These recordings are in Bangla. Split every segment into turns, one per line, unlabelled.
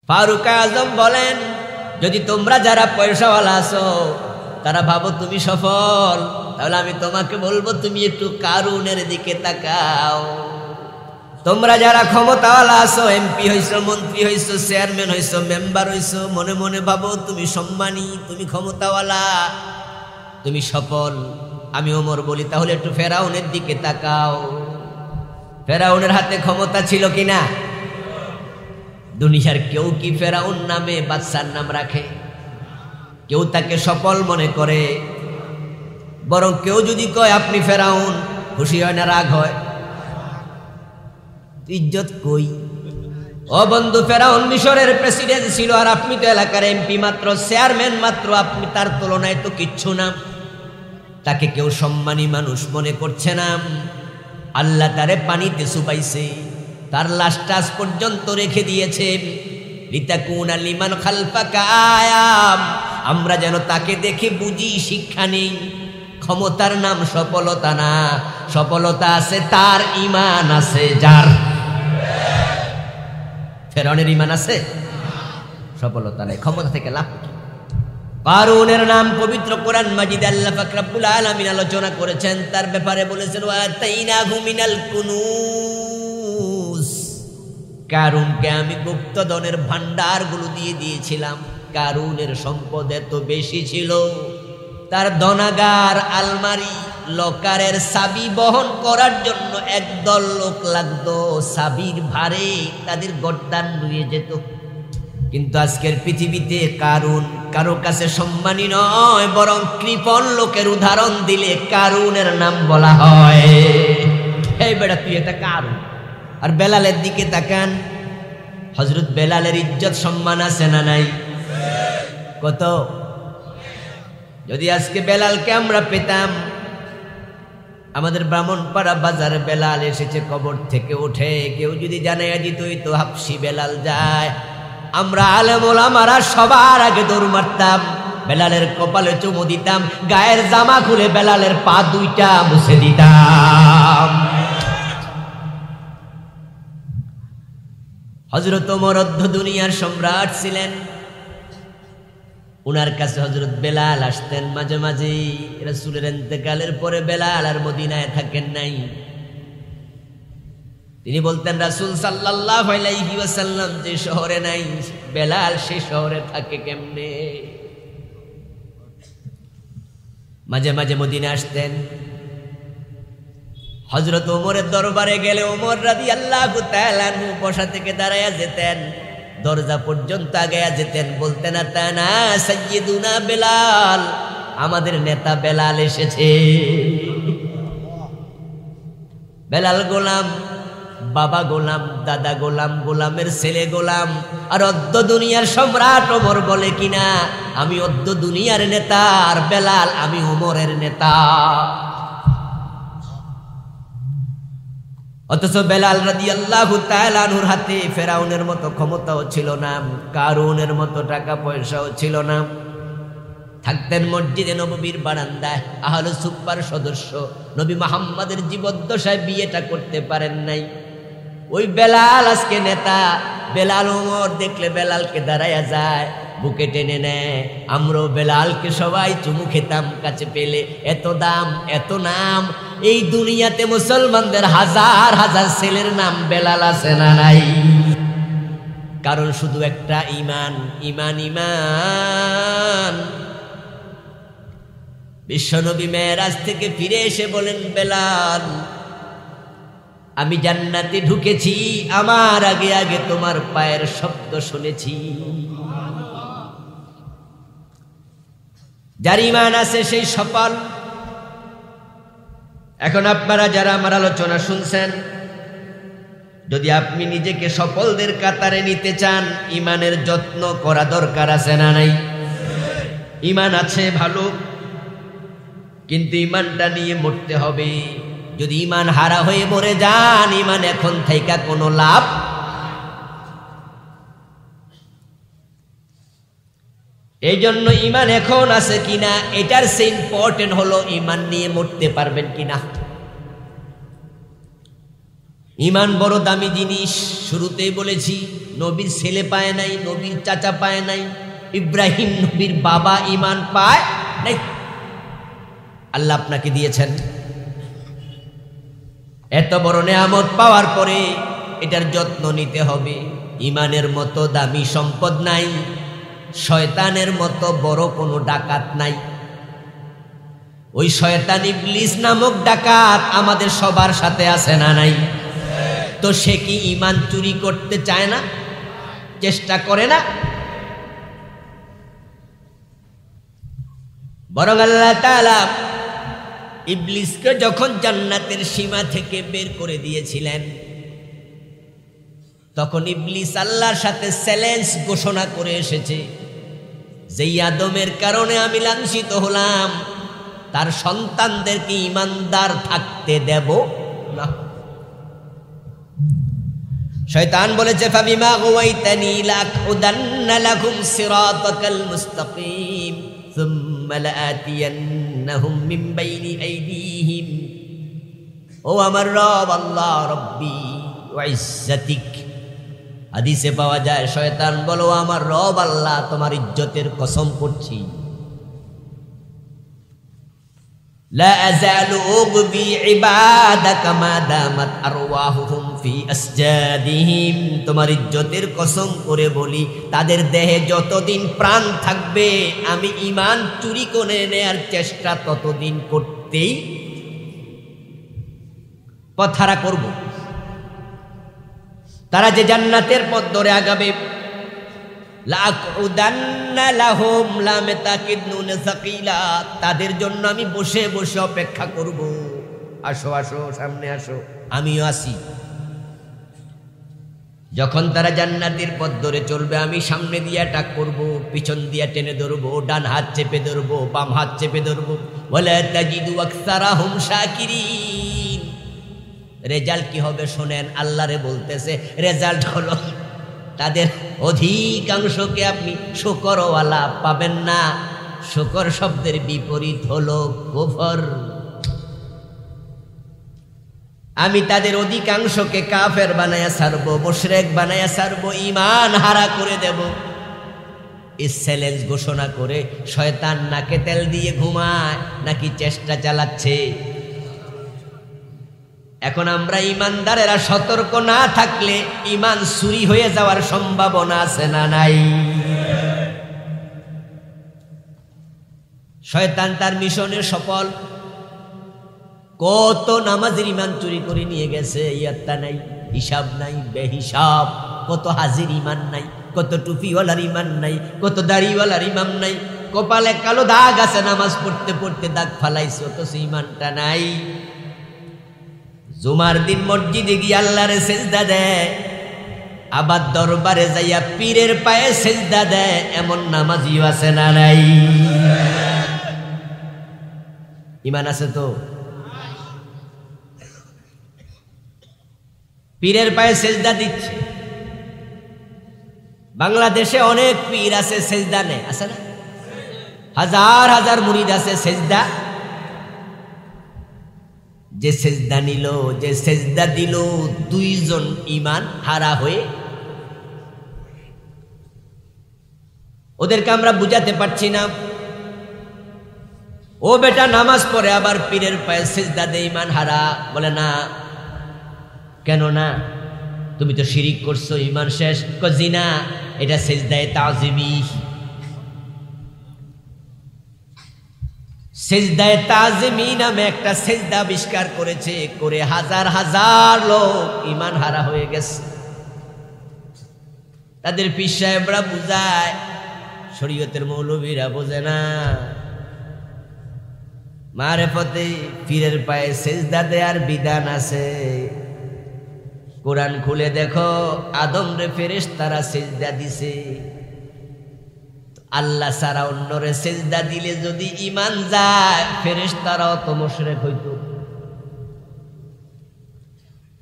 ফারুক আজম বলেন, যদি তোমরা যারা পয়সাওয়ালা আছো তারা ভাবো তুমি সফল, তাহলে আমি তোমাকে বলবো তুমি একটু কারুনের দিকে তাকাও। তোমরা যারা ক্ষমতাওয়ালা আছো, এমপি হইছো, মন্ত্রী হইছো, চেয়ারম্যান হইছো, মেম্বার হইছো, মনে মনে ভাবো তুমি সম্মানী, তুমি ক্ষমতাওয়ালা, তুমি সফল। আমি ওমর বলি তাহলে একটু ফেরাউনের দিকে তাকাও। ফেরাউনের হাতে ক্ষমতা ছিল কিনা? দুনিয়ার কেউ কি ফেরাউন নামে বাদশার নাম রাখে? কেউ তাকে সফল মনে করে? বরং কেউ যদি কয় আপনি ফেরাউন, খুশি হয় না রাগ হয়? ইজ্জত কই? ও বন্ধু, ফেরাউন মিশরের প্রেসিডেন্ট ছিল, আর আপনি তো এলাকার এমপি মাত্র, চেয়ারম্যান মাত্র, আপনি তার তুলনায় তো কিচ্ছু না। তাকে কেউ সম্মানী মানুষ মনে করছে না। আল্লাহ তারে পানিতে চুবাইছে, তার লাশটা আজ পর্যন্ত রেখে দিয়েছে। লিতাকুনা লিমান খালফাকা আয়াম, আমরা যেন তাকে দেখে বুঝি, শিক্ষা নেই। ক্ষমতার নাম সফলতা না, সফলতা আছে তার ঈমান আছে যার। ফেরাউনের ঈমান আছে, সফলতা নাই, ক্ষমতা থেকে লাভ কি? কারুনের নাম পবিত্র কোরআন মাজিদে আল্লাহ পাক রব্বুল আলামিন আলোচনা করেছেন, তার ব্যাপারে বলেছেন ওয়া আতাইনাহু মিনাল কুনুজ, কারুনকে আমি গুপ্তধনের ভান্ডারগুলো দিয়ে দিয়েছিলাম। কারুনের সম্পদ এত বেশি ছিল, তার ধনাগার, আলমারি, লকারের চাবি বহন করার জন্য একদল লোক লাগতো। চাবির ভারে তাদের গর্দান নুয়ে যেত। কিন্তু আজকের পৃথিবীতে কারুন কারো কাছে সম্মানী নয়, বরং কৃপণ লোকের উদাহরণ দিলে কারুনের নাম বলা হয়। এই বেটা তুই এটা কারুন। আর বেলালের দিকে তাকান, হযরত বেলালের ইজ্জত সম্মান আছে না নাই? কত? যদি আজকে বেলালকে আমরা পেতাম, আমাদের ব্রাহ্মণপাড়া বাজারে বেলাল এসেছে কবর থেকে উঠে, কেউ যদি জানাইয়া দিত তো হাফসি বেলাল যায়, আমরা আলেম ওলামারা সবার আগে দৌড় মারতাম, বেলালের কপালে চুমু দিতাম, গায়ের জামা খুলে বেলালের পা দুইটা মুছে দিতাম। হযরত ওমর অর্ধ দুনিয়ার সম্রাট ছিলেন, উনার কাছে হযরত বেলাল আসতেন মাঝে মাঝে। রাসূলের ইন্তেকালের পরে বেলাল আর মদিনায় থাকেন নাই। তিনি বলতেন রাসূল সাল্লাল্লাহু আলাইহি ওয়াসাল্লাম যে শহরে নাই, বেলাল সে শহরে থাকে কেমনে? মাঝে মাঝে মদিনা আসতেন। হযরত ওমরের দরবারে গেলে ওমর রাদিয়াল্লাহু তাআলা আনহু বসা থেকে দাঁড়ায়া যেতেন, দরজা পর্যন্ত আগায়া যেতেন, বলতেন আতানা সাইয়্যিদুনা বেলাল, আমাদের নেতা বেলাল এসেছে। বেলাল গোলাম, বাবা গোলাম, দাদা গোলাম, গোলামের ছেলে গোলাম। আর অর্ধ দুনিয়ার সম্রাট ওমর বলে কিনা আমি অর্ধ দুনিয়ার নেতা, আর বেলাল আমি ওমরের নেতা। অথচ বেলাল রাদিয়াল্লাহু তাআলা আনহুর হাতে ফেরাউনের মতো ক্ষমতাও ছিল না, কারুনের মতো টাকা পয়সাও ছিল না। থাকতেন মসজিদে নববীর বারান্দায়, আহলে সুফার সদস্য। নবী মুহাম্মাদের জীবদ্দশায় বিয়েটা করতে পারেন নাই। ওই বেলাল আজকে নেতা। বেলাল ওমর দেখলে বেলালকে দাঁড়ায়া যায়, বুকে টেনে নেয়। আমরাও বেলালকে সবাই চুমু খেতাম কাছে পেলে। এত দাম, এত নাম। এই দুনিয়াতে মুসলমানদের হাজার হাজার ছেলের নাম বেলাল আছে না নাই? কারণ শুধু একটা ঈমান, ঈমান, ঈমান। বিশ্বনবী মেরাজ থেকে ফিরে এসে বলেন, বেলাল আমি জান্নাতে ঢুকেছি, আমার আগে আগে তোমার পায়ের শব্দ শুনেছি। যার ঈমান আছে সেই সফল। এখন আপনারা যারা আমার আলোচনা শুনছেন, যদি আপনি নিজেকে সফলদের কাতারে নিতে চান, ঈমানের যত্ন করা দরকার আছে না নাই? ঈমান আছে ভালো, কিন্তু ঈমানটা নিয়ে মরতে হবে। যদি ঈমান হারা হয়ে মরে যান, ঈমান এখন থেকে কোনো লাভ। এই জন্য ঈমান এখন আছে কিনা এটার চেয়ে ইম্পর্টেন্ট হলো ঈমান নিয়ে মরতে পারবেন কিনা। ঈমান বড় দামি জিনিস, শুরুতেই বলেছি। নবীর ছেলে পায় নাই, নবীর চাচা পায় নাই, ইব্রাহিম নবীর বাবা ঈমান পায় নাই। আল্লাহ আপনাকে দিয়েছেন এত বড় নেয়ামত, পাওয়ার পরে এটার যত্ন নিতে হবে। ঈমানের মতো দামি সম্পদ নাই, শয়তানের মতো বড় কোনো ডাকাত নাই। ওই শয়তান ইবলিস নামক ডাকাত আমাদের সবার সাথে আছে না নাই? তো সে কি ঈমান চুরি করতে চায় না? চেষ্টা করে না? বরং আল্লাহ তাআলা ইবলিসকে যখন জান্নাতের সীমা থেকে বের করে দিয়েছিলেন, তখন ইবলিস আল্লাহর সাথে চ্যালেঞ্জ ঘোষণা করে এসেছে, যে আদমের কারণে আমি লাঞ্ছিত হলাম, তার সন্তানদেরকে ঈমানদার থাকতে দেব না। শয়তান বলেছে, ফাবিমা গাওয়াইতানি লাকউদান্না লাহুম সিরাতাকাল মুস্তাকিম সুম্মা লাআতিয়ান্নাহুম মিন বাইনি আইদিহিম। ও আমার রব আল্লাহ, রব্বি ওয়া ইজ্জাতিক। হাদিসে পাওয়া যায়, শয়তান বলো, আমার রব আল্লাহ, তোমার ইজ্জতের কসম করছি, লা আযালু উগবি ইবাদাকা মা দামাত আরওয়াহুহুম ফি আসজাদিহিম। তোমার ইজ্জতের কসম করে বলি, তাদের দেহে যতদিন প্রাণ থাকবে আমি ঈমান চুরি করে নেয়ার চেষ্টা ততদিন করতেই পথহারা করব। তারা যে জান্নাতের পথ ধরে আগাবে, লাকউদান্না লাহুম লামে তাকিদ নুন সাকিলা, তাদের জন্য আমি বসে বসে অপেক্ষা করব। আসো আসো, সামনে আসো, আমিও আসি। যখন তারা জান্নাতের পথ ধরে চলবে, আমি সামনে দিয়ে অ্যাটাক করব, পিছন দিয়ে টেনে ধরবো, ডান হাত চেপে ধরবো, বাম হাত চেপে ধরবো। ওয়ালা তাজিদু আকসারাহুম শাকিরিন। রেজাল্ট কি হবে শোনেন, আল্লাহরে বলতেছে, রেজাল্ট হলো তাদের অধিকাংশকে আপনি শুকরওয়ালা পাবেন না। শুকর শব্দের বিপরীত হলো কুফর। আমি তাদের অধিকাংশকে কাফের বানায়া ছাড়বো, মুশরিক বানায়া ছাড়বো, ঈমান হারা করে দেব। এই চ্যালেঞ্জ ঘোষণা করে শয়তান নাকে তেল দিয়ে ঘুমায় নাকি চেষ্টা চালাচ্ছে? এখন আমরা ঈমানদারেরা সতর্ক না থাকলে ঈমান চুরি হয়ে যাওয়ার সম্ভাবনা আছে না নাই? শয়তান তার মিশনে সফল। কত নামাজের ঈমান চুরি করে নিয়ে গেছে, ইয়াত্তা নাই, হিসাব নাই, বেহিসাব। কত হাজির ঈমান নাই, কত টুপিওয়ালার ঈমান নাই, কত দাড়িওয়ালার ঈমান নাই, কপালে কালো দাগ আছে, নামাজ পড়তে পড়তে দাগ ফালাইছে, অথচ ঈমানটা নাই। জুমার দিন মসজিদে গিয়ে আল্লাহরে সেজদা দেয়, আবার দরবারে যাইয়া পীরের পায়ে সেজদা দেয়, এমন নামাজিও আছে না নাই? ঈমান আছে তো? পীরের পায়ে সেজদা দিচ্ছে। বাংলাদেশে অনেক পীর আছে, সেজদা নেয়, আছে না? হাজার হাজার মুরিদ আছে, সেজদা। যে সেজদা নিল, যে সেজদা দিল, দুইজন ঈমান হারা হয়ে। ওদেরকে আমরা বুঝাতে পারছি না, ও বেটা নামাজ পড়ে আবার পীরের পায়ে সেজদা দে, ঈমান হারা। বলে না। কেন না? তুমি তো শিরিক করছো, ঈমান শেষ। জি না, এটা সেজদায়ে তাজিমি। সেজদায়ে তাজিমি নামে একটা সেজদা আবিষ্কার করেছে, করে হাজার হাজার লোক ঈমান হারা হয়ে গেছে। তাদের পীর সাহেবরা বুঝায়, শরীয়তের মৌলবীরা বোঝে না। মারেফতে পীরের পায়ে সেজদা দেয়ার বিধান আছে। কোরআন খুলে দেখো, আদম রে ফেরেশতারা সেজদা দিছে। আল্লাহ ছাড়া অন্যরে সেজদা দিলে যদি ঈমান যায়, ফেরেশতারাও তো মুশরিক হইতো।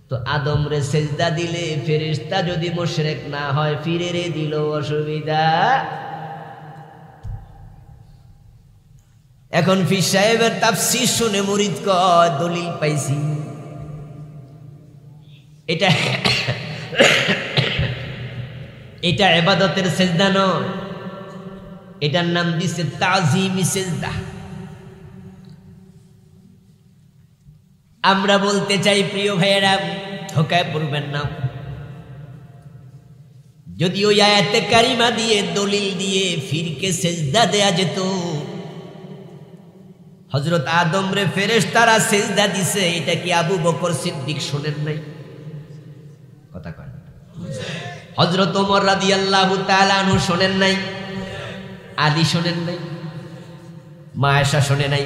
তো আদম রে সেজদা দিলে ফেরেশতা যদি মুশরিক না হয়, ফিরেরে দিল অসুবিধা। এখন পীর সাহেবের তাফসীর শুনে মুরিদ কয়, দলিল পাইছি। এটা ইবাদতের সেজদা নয়, এটার নাম দিছে তাজিমি সেজদা। আমরা বলতে চাই প্রিয় ভাইয়েরা, ধোকায় পড়বেন না। যদি ওই আয়াতে কারিমা দিয়ে দলিল দিয়ে ফিরকে সেজদা দেয়া যেত, হযরত আদম রে ফেরেশতারা সেজদা দিছে, এটা কি আবু বকর সিদ্দিক শোনেন নাই? কথা কয়। হযরত ওমর রাদিয়াল্লাহু তাআলা আনহু শোনেন নাই? আলী শোনেন নাই? মা আয়েশা শোনে নাই?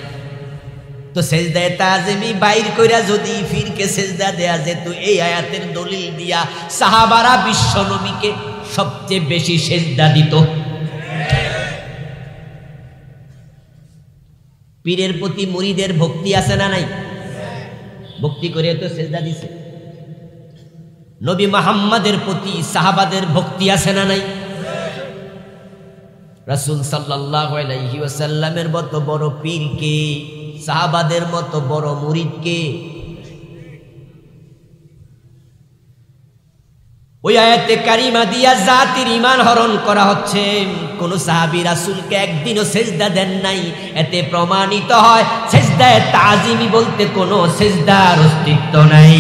তো সেজদায়ে তাজিমি বাইর কইরা যদি ফিরকে সেজদা দেয়া যেত এই আয়াতের দলিল দিয়া, সাহাবারা বিশ্ব নবীকে সবচেয়ে বেশি সেজদা দিত। পীরের প্রতি মুরিদের ভক্তি আছে না নাই? ভক্তি করে তো সেজদা দিছে। নবী মুহাম্মাদের প্রতি সাহাবাদের ভক্তি আছে না নাই? রাসূল সাল্লাল্লাহু আলাইহি ওয়াসাল্লামের মতো বড় পীরকে, সাহাবাদের মতো বড় মুরিদকে। ওই আয়াতে কারিমা দিয়া জাতির ঈমান হরণ করা হচ্ছে। কোন সাহাবী রাসূলকে একদিনও সেজদা দেন নাই। এতে প্রমাণিত হয় সেজদায়ে তাজিমি বলতে কোনো সেজদার অস্তিত্ব নাই।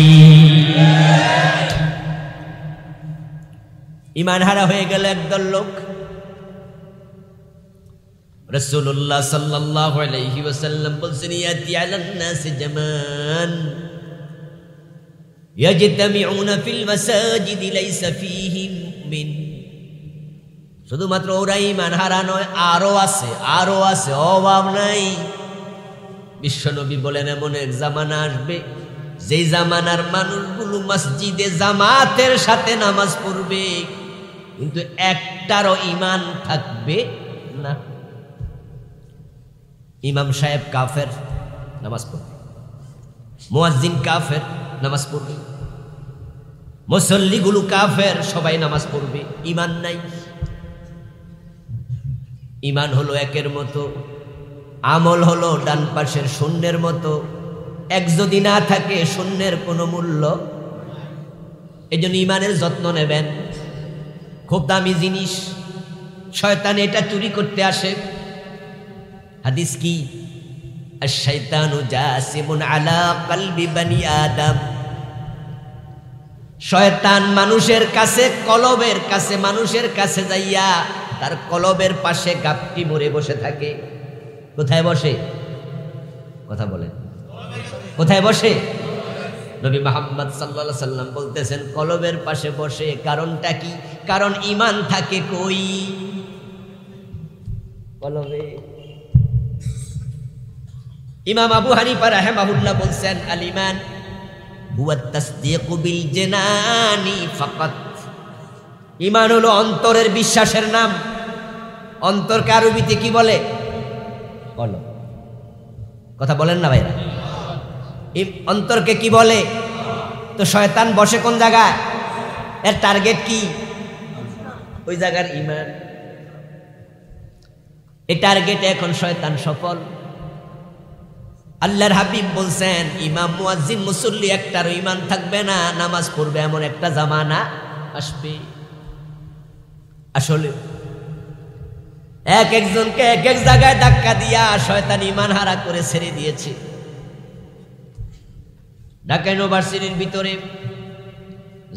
ঈমান হারা হয়ে গেল একদল লোক। রাসূলুল্লাহ সাল্লাল্লাহু আলাইহি ওয়াসাল্লাম বলছেন, ইয়াতি আলান নাস জামান ইয়াজতামিউনা ফিল মাসাজিদ লাইসা ফীহিম মিন। শুধুমাত্র ওরা ঈমান হারা নয়, আরো আছে, অভাব নাই। বিশ্বনবী বলেন এমন এক জামানা আসবে যেই জামানার মানুষগুলো মসজিদে জামাতের সাথে নামাজ পড়বে, কিন্তু একটারও ঈমান থাকবে না। ইমাম সাহেব কাফের, নামাজ পড়বে। মুয়াজ্জিন কাফের, নামাজ পড়বে। মুসল্লিগুলো কাফের, সবাই নামাজ পড়বে, ঈমান নাই। ঈমান হলো একের মতো, আমল হলো ডান পাশের শূন্যের মতো। এক যদি না থাকে শূন্যের কোনো মূল্য। এই জন্য ঈমানের যত্ন নেবেন, খুব দামি জিনিস। শয়তান এটা চুরি করতে আসে। হাদিস কি? আশ-শাইতানু জাসিমুন আলা কলবি বনি আদম। শয়তান মানুষের কাছে, কলবের কাছে, মানুষের কাছে যাইয়া তার কলবের পাশে গাপটি মরে বসে থাকে। কোথায় বসে? কথা বলেন, কোথায় বসে? নবী মুহাম্মদ সাল্লাল্লাহু আলাইহি সাল্লাম বলতেছেন কলবের পাশে বসে। কারণটা কি? কারণ ঈমান থাকে কই? কলবে। ইমাম আবু হানিফা রাহিমাহুল্লাহ বলছেন, আল ঈমান হুয়া তাসদীকু বিল জানানি ফাকাত। ঈমান হলো অন্তরের বিশ্বাসের নাম। অন্তরকে আরবিতে কি বলে? কলব। কথা বলেন না ভাইরা? অন্তরকে কি বলে? তো শয়তান বসে কোন জায়গায়? এর টার্গেট কি? ওই জায়গার ঈমান। এই টার্গেটে এখন শয়তান সফল। আল্লাহর হাবিব বলছেন, ইমাম, মুয়াজ্জিন, মুসল্লি একটারও ঈমান থাকবে না, নামাজ পড়বে এমন একটা জামানা আসবে। আসলে এক একজনকে এক এক জায়গায় ধাক্কা দিয়া শয়তান ঈমান হারা করে ছেড়ে দিয়েছে। ঢাকা ইউনিভার্সিটির ভিতরে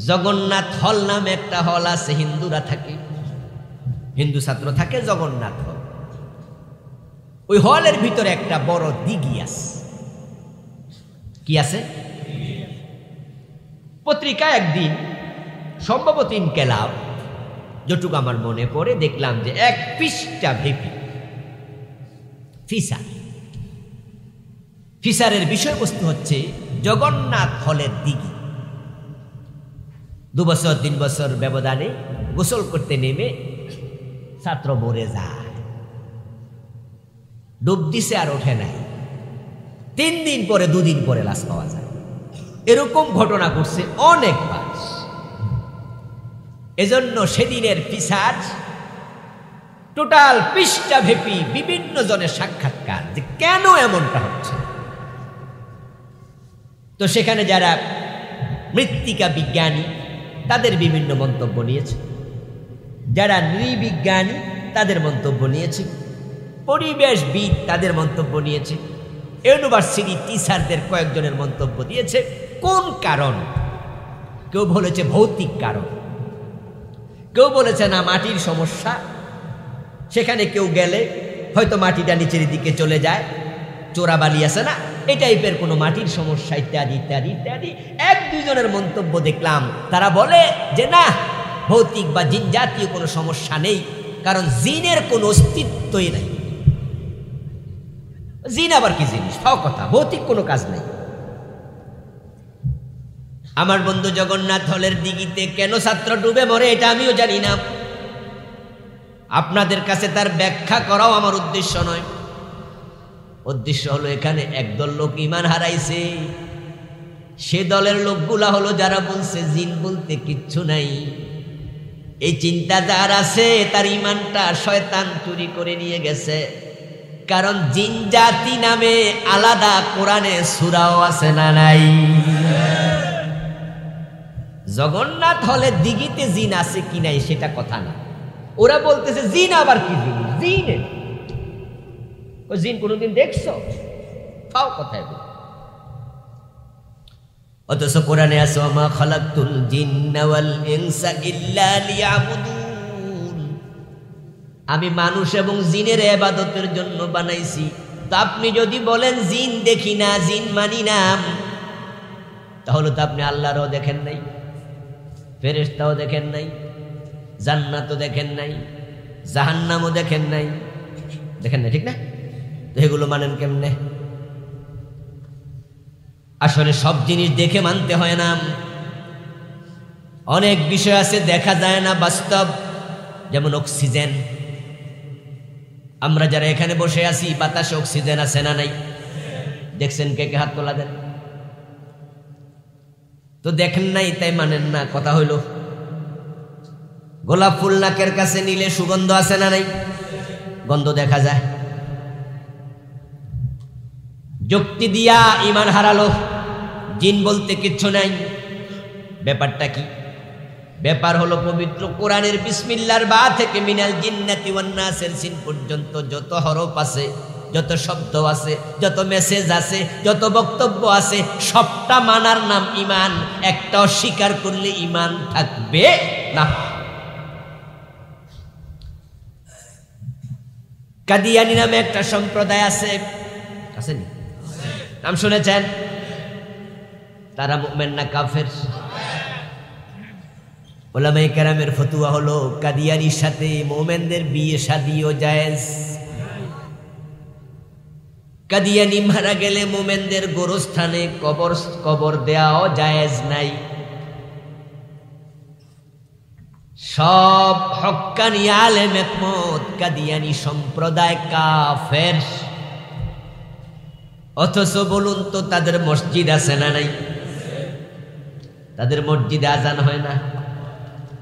জগন্নাথ হল নামে একটা হল আছে, হিন্দুরা থাকে, হিন্দু ছাত্র থাকে, জগন্নাথ হল। ওই হলের ভিতরে একটা বড় দিঘি আছে। কি আছে? পত্রিকা একদিন সম্ভবত ইনকেলাব, যতটুকু আমার মনে পড়ে, দেখলাম যে এক পৃষ্ঠা ভেপি ফিসার। ফিসারের বিষয়বস্তু হচ্ছে জগন্নাথ হলের দিঘি। 2 বছর 3 বছর ব্যবধানে গোসল করতে নেমে ছাত্র মরে যায়, ডুব দিছে আর ওঠে নাই। 3 দিন পরে 2 দিন পরে লাশ পাওয়া যায়। এরকম ঘটনা ঘটছে অনেকবার। এজন্য সেদিনের ফিসার টোটাল পৃষ্ঠা ভেপি বিভিন্ন জনের সাক্ষাৎকার, যে কেন এমনটা হচ্ছে। তো সেখানে যারা মৃত্তিকা বিজ্ঞানী তাদের বিভিন্ন মন্তব্য নিয়েছে। যারা নৃবিজ্ঞানী তাদের মন্তব্য নিয়েছে, পরিবেশবিদ তাদের মন্তব্য নিয়েছে, ইউনিভার্সিটি টিচারদের কয়েকজনের মন্তব্য দিয়েছে। কোন কারণ? কেউ বলেছে ভৌতিক কারণ, কেউ বলেছে না মাটির সমস্যা, সেখানে কেউ গেলে হয়তো মাটিটা নিচের দিকে চলে যায়, চোরাবালি আছে না, এই টাইপের কোনো মাটির সমস্যা ইত্যাদি ইত্যাদি ইত্যাদি। এক দুইজনের মন্তব্য দেখলাম, তারা বলে যে না, ভৌতিক বা জিন জাতীয় কোনো সমস্যা নেই, কারণ জিনের কোনো অস্তিত্বই নাই। জিন আবার কি জিনিস? ফাও কথা, ভৌতিক কোনো কাজ নেই। আমার বন্ধু জগন্নাথ হলের দিঘিতে কেন ছাত্র ডুবে মরে এটা আমিও জানি না, আপনাদের কাছে তার ব্যাখ্যা করাও আমার উদ্দেশ্য নয়। উদ্দেশ্য হলো এখানে একদল লোক ঈমান হারাইছে, সে দলের লোকগুলা হলো যারা বলছে জিন বলতে কিচ্ছু নাই। এই চিন্তা যার আছে তার ঈমানটা শয়তান চুরি করে নিয়ে গেছে, কারণ জিন জাতি নামে আলাদা কোরআনে সূরাও আছে না নাই? জগন্নাথ হলে দিঘিতে জিন আছে কি নাই সেটা কথা না, ওরা বলতেছে জিন আবার কি জিনিস? জিন জিন কোনদিন দেখছো? ফাও কথায় বল। অথচ কোরআনে আছে ওয়া মা খালাকতুল জিন্না ওয়াল ইনসা ইল্লা লিয়াবুদুন, আমি মানুষ এবং জিনের ইবাদতের জন্য বানাইছি। তো আপনি যদি বলেন জিন দেখি না, জিন মানি না, তাহলে তো আপনি আল্লাহরও দেখেন নাই, ফেরেশতাও দেখেন নাই, জান্নাতও দেখেন নাই, জাহান্নামও দেখেন নাই, দেখেন না, ঠিক না? তো এগুলো মানেন কেমনে? আসলে সব জিনিস দেখে মানতে হয় না, অনেক বিষয় আছে দেখা যায় না বাস্তব। যেমন অক্সিজেন, আমরা যারা এখানে বসে আছি বাতাসে অক্সিজেন আছে না নাই? দেখছেন? কে কে হাত তোলা দেন। তো দেখেন নাই তাই মানেন না, কথা হইল। গোলাপ ফুল নাকের কাছে নিলে সুগন্ধ আছে না নাই? গন্ধ দেখা যায়। যুক্তি দিয়া ঈমান হারালো, জিন বলতে কিচ্ছু নাই। ব্যাপারটা কি? ব্যাপার হলো পবিত্র কোরআনের বিসমিল্লাহর বা থেকে মিনাল জিন্নাতি ওয়ান নাসের সিন পর্যন্ত যত হরফ আছে, যত শব্দ আছে, যত মেসেজ আছে, যত বক্তব্য আছে, সবটা মানার নাম ঈমান। একটা অস্বীকার করলে ঈমান থাকবে না। কাদিয়ানি নামে একটা সম্প্রদায় আছে, আসেনি? নাম শুনেছেন? তারা মুমিন না কাফের? উলামায়ে কেরামের ফতোয়া হলো কাদিয়ানির সাথে মুমিনদের বিয়ে শাদিও জায়েজ। কাদিয়ানি মারা গেলে মুমিনদের গোরস্থানে কবর দেওয়াও জায়েজ নাই। সব হক্কানি আলেম একমত কাদিয়ানি সম্প্রদায় কাফের। অথচ বলুন তো তাদের মসজিদ আছে না নাই? তাদের মসজিদে আজান হয় না,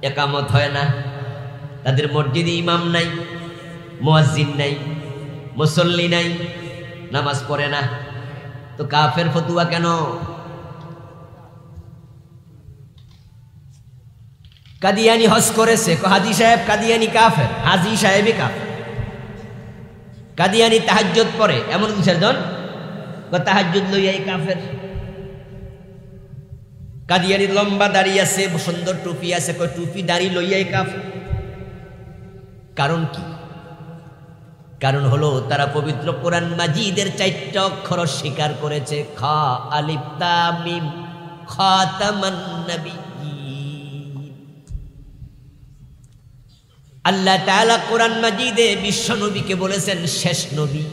একামত হয় না, তাদের মসজিদে ইমাম নাই, মুয়াজ্জিন নাই, মুসল্লি নাই, নামাজ পড়ে না। তো কাফের ফতুয়া কেন? কাদিয়ানি হজ করেছে, হাজি সাহেব কাদিয়ানি কাফের, হাজি সাহেবই কাফের। কাদিয়ানি তাহাজ্জুদ পড়ে, এমন দুজন তাহাজ্জুদ লইয়াই কাফের। কাদিয়ানির লম্বা দাড়ি আছে, সুন্দর টুপি আছে, কয় টুপি দাড়ি লইয়াই কাফের। কারণ কি? কারণ হলো তারা পবিত্র কোরআন মাজিদের 4টা অক্ষর স্বীকার করেছে, খা আলিফ তা মিম খাতামান নবিয়্যিন। আল্লাহ তাআলা কোরআন মাজিদে বিশ্ব নবীকে বলেছেন শেষ নবী,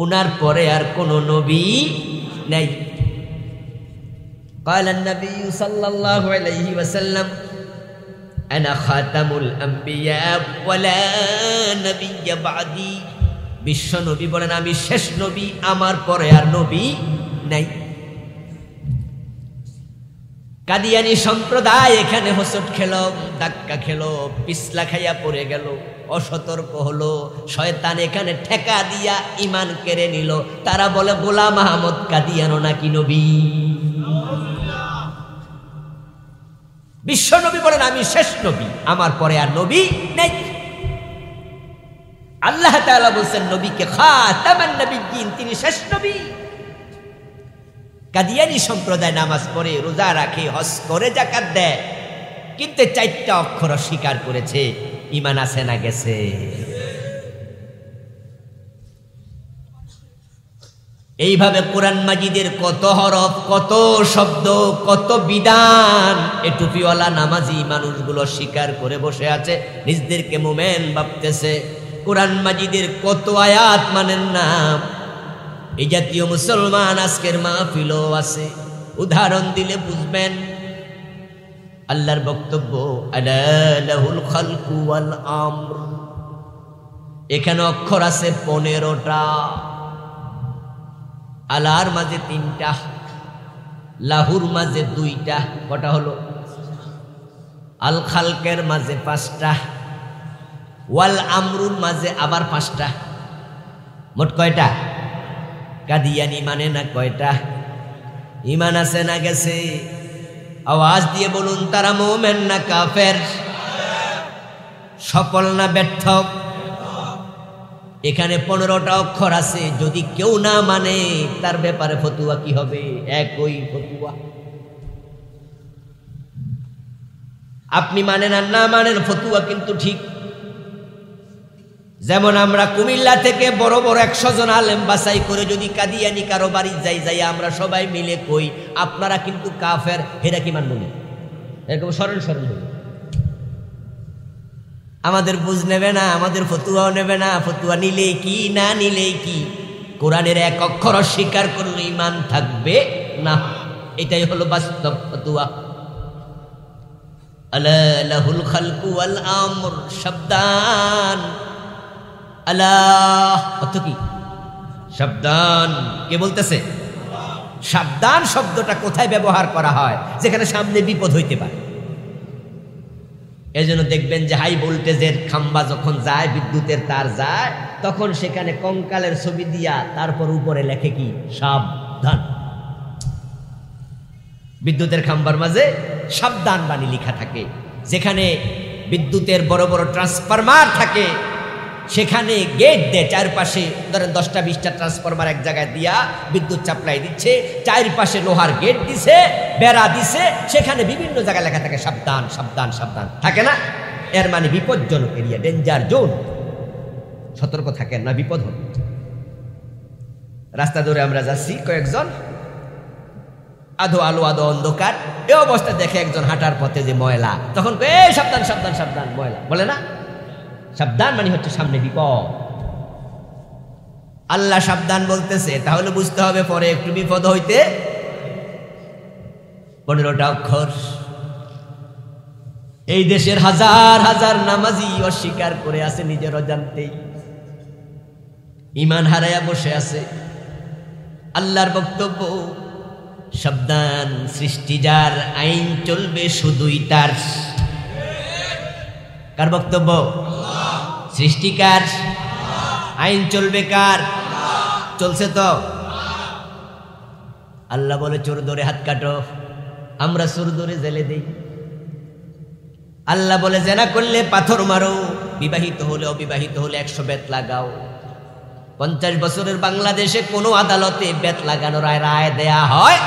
ওনার পরে আর কোন নবী নাই। قال النبي صلى الله عليه وسلم أنا خاتم الأنبياء ولا نبي بعدي। বিশ্ব নবী বলেন আমি শেষ নবী, আমার পরে আর নবী নাই। কাদিয়ানি সম্প্রদায় এখানে হোঁচট খেলো, ধাক্কা খেলো, পিছলা খাইয়া পড়ে গেল, অসতর্ক হলো, শয়তান এখানে ঠেকা দিয়া ঈমান কেড়ে নিল। তারা বলে গোলাম আহমদ কাদিয়ানো নাকি নবী। বিশ্ব নবী বলেন আমি শেষ নবী, আমার পরে আর নবী নেই। আল্লাহ তাআলা বলেন নবীকে খাতামান নবিয়্যিন, তিনি শেষ নবী। কাদিয়ানী সম্প্রদায় নামাজ পড়ে, রোজা রাখে, হজ করে, যাকাত দেয়, কিন্তু চারটা অক্ষর অস্বীকার করেছে। ঈমান আছে না গেছে? এইভাবে কোরআন মাজিদের কত হরফ, কত শব্দ, কত বিধান এ টুপিওয়ালা নামাজি মানুষগুলো স্বীকার করে বসে আছে, নিজেদেরকে মোমেন ভাবতেছে। কোরআন মাজিদের কত আয়াত মানেন না। এই জাতীয় মুসলমান আজকের মাহফিলও আছে। উদাহরণ দিলে বুঝবেন। আল্লাহর বক্তব্য আলা লাহুল খালকু ওয়াল আমর, এখানে অক্ষর আছে 15টা। আলার মাঝে 3টা, লাহুর মাঝে 2টা, কটা হলো? আল খালকের মাঝে 5টা, ওয়াল আমরুর মাঝে আবার 5টা, মোট কয়টা? কাদিয়ানি মানে না কয়টা? ঈমান আছে না গেছে? আওয়াজ দিয়ে বলুন, তারা মুমিন না কাফের? সফল না ব্যর্থ? এখানে 15টা অক্ষর আছে। যদি কেউ না মানে তার ব্যাপারে ফতুয়া কি হবে? একই ফতুয়া। আপনি মানেন আর না মানেন, ফতুয়া কিন্তু ঠিক। যেমন আমরা কুমিল্লা থেকে বড় বড় 100 জন আলেম বাছাই করে যদি কাদিয়ানি কারো বাড়ি যাই আমরা সবাই মিলে কই আপনারা কিন্তু কাফের, হেরা কি মানব না? এরকম সরল সরল হইল। আমাদের বুঝ নেবে না, আমাদের ফতুয়াও নেবে না। ফতুয়া নিলে কি না নিলে কি, কোরআনের এক অক্ষর অস্বীকার করলে ঈমান থাকবে না। এটাই হলো বাস্তব ফতুয়া। আলা লাহুল খালকু ওয়াল আমর, সাবধান। আল্লাহ অর্থ কি? সাবধান। কে বলতেছে? সাবধান শব্দটা কোথায় ব্যবহার করা হয়? যেখানে সামনে বিপদ হইতে পারে। এজন্য দেখবেন যে হাই ভোল্টেজের খাম্বা যখন যায়, বিদ্যুতের তার যায়, তখন সেখানে কঙ্কালের ছবি দিয়া তারপর উপরে লেখে কি? সাবধান। বিদ্যুতের খাম্বার মাঝে সাবধান বাণী লেখা থাকে। যেখানে বিদ্যুতের বড় বড় ট্রান্সফরমার থাকে সেখানে গেট দেয় চারপাশে, ধরেন 10টা 20টা ট্রান্সফরমার এক জায়গায় দিয়া বিদ্যুৎ সাপ্লাই দিচ্ছে, চারপাশে লোহার গেট দিছে, বেড়া দিছে, সেখানে বিভিন্ন জায়গায় লেখা থাকে সাবধান সাবধান সাবধান, থাকে না? এর মানে বিপজ্জনক এরিয়া, ডেঞ্জার জোন। সতর্ক থাকেন না, বিপদ হবে। রাস্তা ধরে আমরা যাচ্ছি, কয়েকজন, আধো আলো আধো অন্ধকার, এ অবস্থা দেখে একজন হাঁটার পথে যে ময়লা, তখন সাবধান সাবধান সাবধান, ময়লা বলে না? সাবধান মানে হচ্ছে সামনে বিপদ। আল্লাহ সাবধান বলতেছে, তাহলে বুঝতে হবে পরে একটু বিপদ হইতে। 15টা অক্ষর। এই দেশের হাজার হাজার নামাজি অস্বীকার করে আছে নিজের অজান্তেই, ঈমান হারায়া বসে আছে। আল্লাহর বক্তব্য সাবধান, সৃষ্টি যার, আইন চলবে শুধুই তার। কার বক্তব্য? সৃষ্টিকার। আইন চলবে কার? চলছে তো। আল্লাহ বলে চোর ধরে হাত কাটো, আমরা চোর ধরে জেলে দেই। আল্লাহ বলে জেনা করলে পাথর মারো, বিবাহিত হলে অবিবাহিত হলে 100 বেত লাগাও। 50 বছরের বাংলাদেশে কোনো আদালতে বেত লাগানোর রায় দেয়া হয়?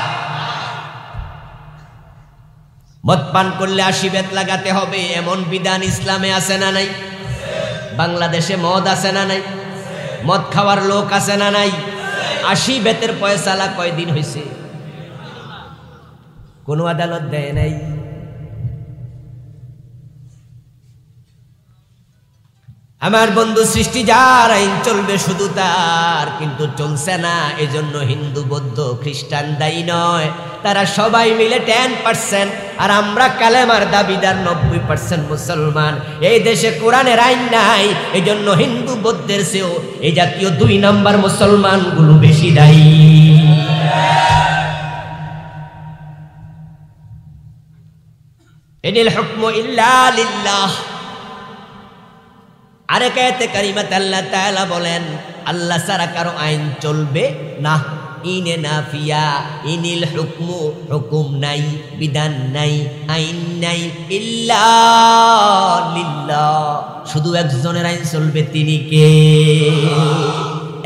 মদ পান করলে 80 বেত লাগাতে হবে, এমন বিধান ইসলামে আছে না নাই? বাংলাদেশে মদ আছে না নাই? মদ খাওয়ার লোক আছে না নাই? 80 বেতের পয়সালা কয়দিন হয়েছে? কোনো আদালত দেয় নাই। আমার বন্ধু, সৃষ্টি যার, আইন চলবে শুধু তার, কিন্তু চলছে না। এজন্য হিন্দু বৌদ্ধ খ্রিস্টান দায়ী নয়, তারা সবাই মিলে 10%, আর আমরা কালেমার দাবিদার 90% মুসলমান। এই দেশে কোরআনের আইন নাই, এজন্য হিন্দু বৌদ্ধের চেয়েও এই জাতীয় 2 নাম্বার মুসলমানগুলো বেশি দায়ী। ইনিল হুকমু ইল্লা লিল্লাহ। আরেক আয়াতে কারিমাতে আল্লাহ তাআলা বলেন আল্লাহ ছাড়া কারো আইন চলবে না। ইনে নাফিয়া, ইনিল হুকমু, হুকুম নাই, বিধান নাই, আইন নাই, ইল্লা লিল্লাহ, শুধু একজনের আইন চলবে, তিনি কে?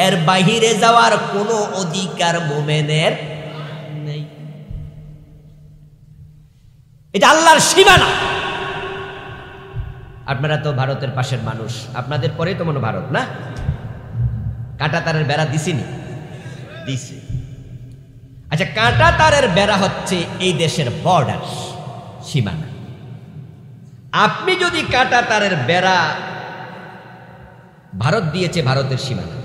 এর বাহিরে যাওয়ার কোনো অধিকার মুমিনের নেই। এটা আল্লাহর সীমানা। আপনারা তো ভারতের পাশের মানুষ, আপনাদের পরেই তো মনে ভারত না? কাঁটা তারের বেড়া দিছিনি? দিছে। আচ্ছা, কাঁটা তারের বেড়া হচ্ছে এই দেশের বর্ডার, সীমানা। আপনি যদি কাঁটা তারের বেড়া, ভারত দিয়েছে ভারতের সীমানা,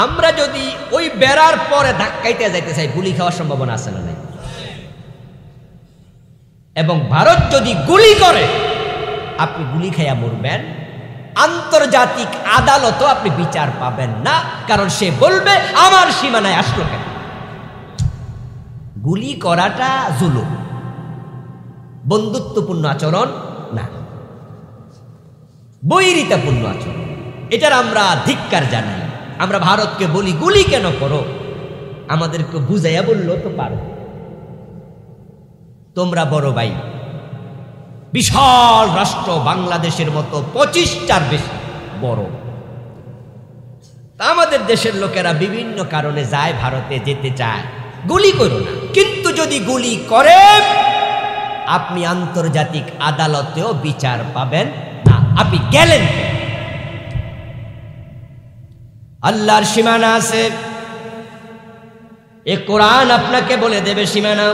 আমরা যদি ওই বেড়ার পরে ধাক্কাইতে যাইতে চাই, গুলি খাওয়ার সম্ভাবনা আছে না নাই? এবং ভারত যদি গুলি করে, আপনি গুলি খাইয়া মরবেন। আন্তর্জাতিক আদালতও আপনি বিচার পাবেন না, কারণ সে বলবে আমার সীমানায় আসলো কেন। গুলি করাটা জুলুম, বন্ধুত্বপূর্ণ আচরণ না, বৈরিতাপূর্ণ আচরণ। এটার আমরা ধিক্কার জানাই। আমরা ভারতকে বলি গুলি কেন করো, আমাদেরকে বুঝাইয়া বললো তো পারো। তোমরা বড় ভাই, বিশাল রাষ্ট্র বাংলাদেশের মতো 25টার বেশি বড়, আমাদের দেশের লোকেরা বিভিন্ন কারণে যায়, ভারতে যেতে চায়, গুলি করো না। কিন্তু যদি গুলি করে, আপনি আন্তর্জাতিক আদালতেও বিচার পাবেন না, আপনি গেলেন। আল্লাহর সীমানা আছে, এ কোরআন আপনাকে বলে দেবে সীমানা।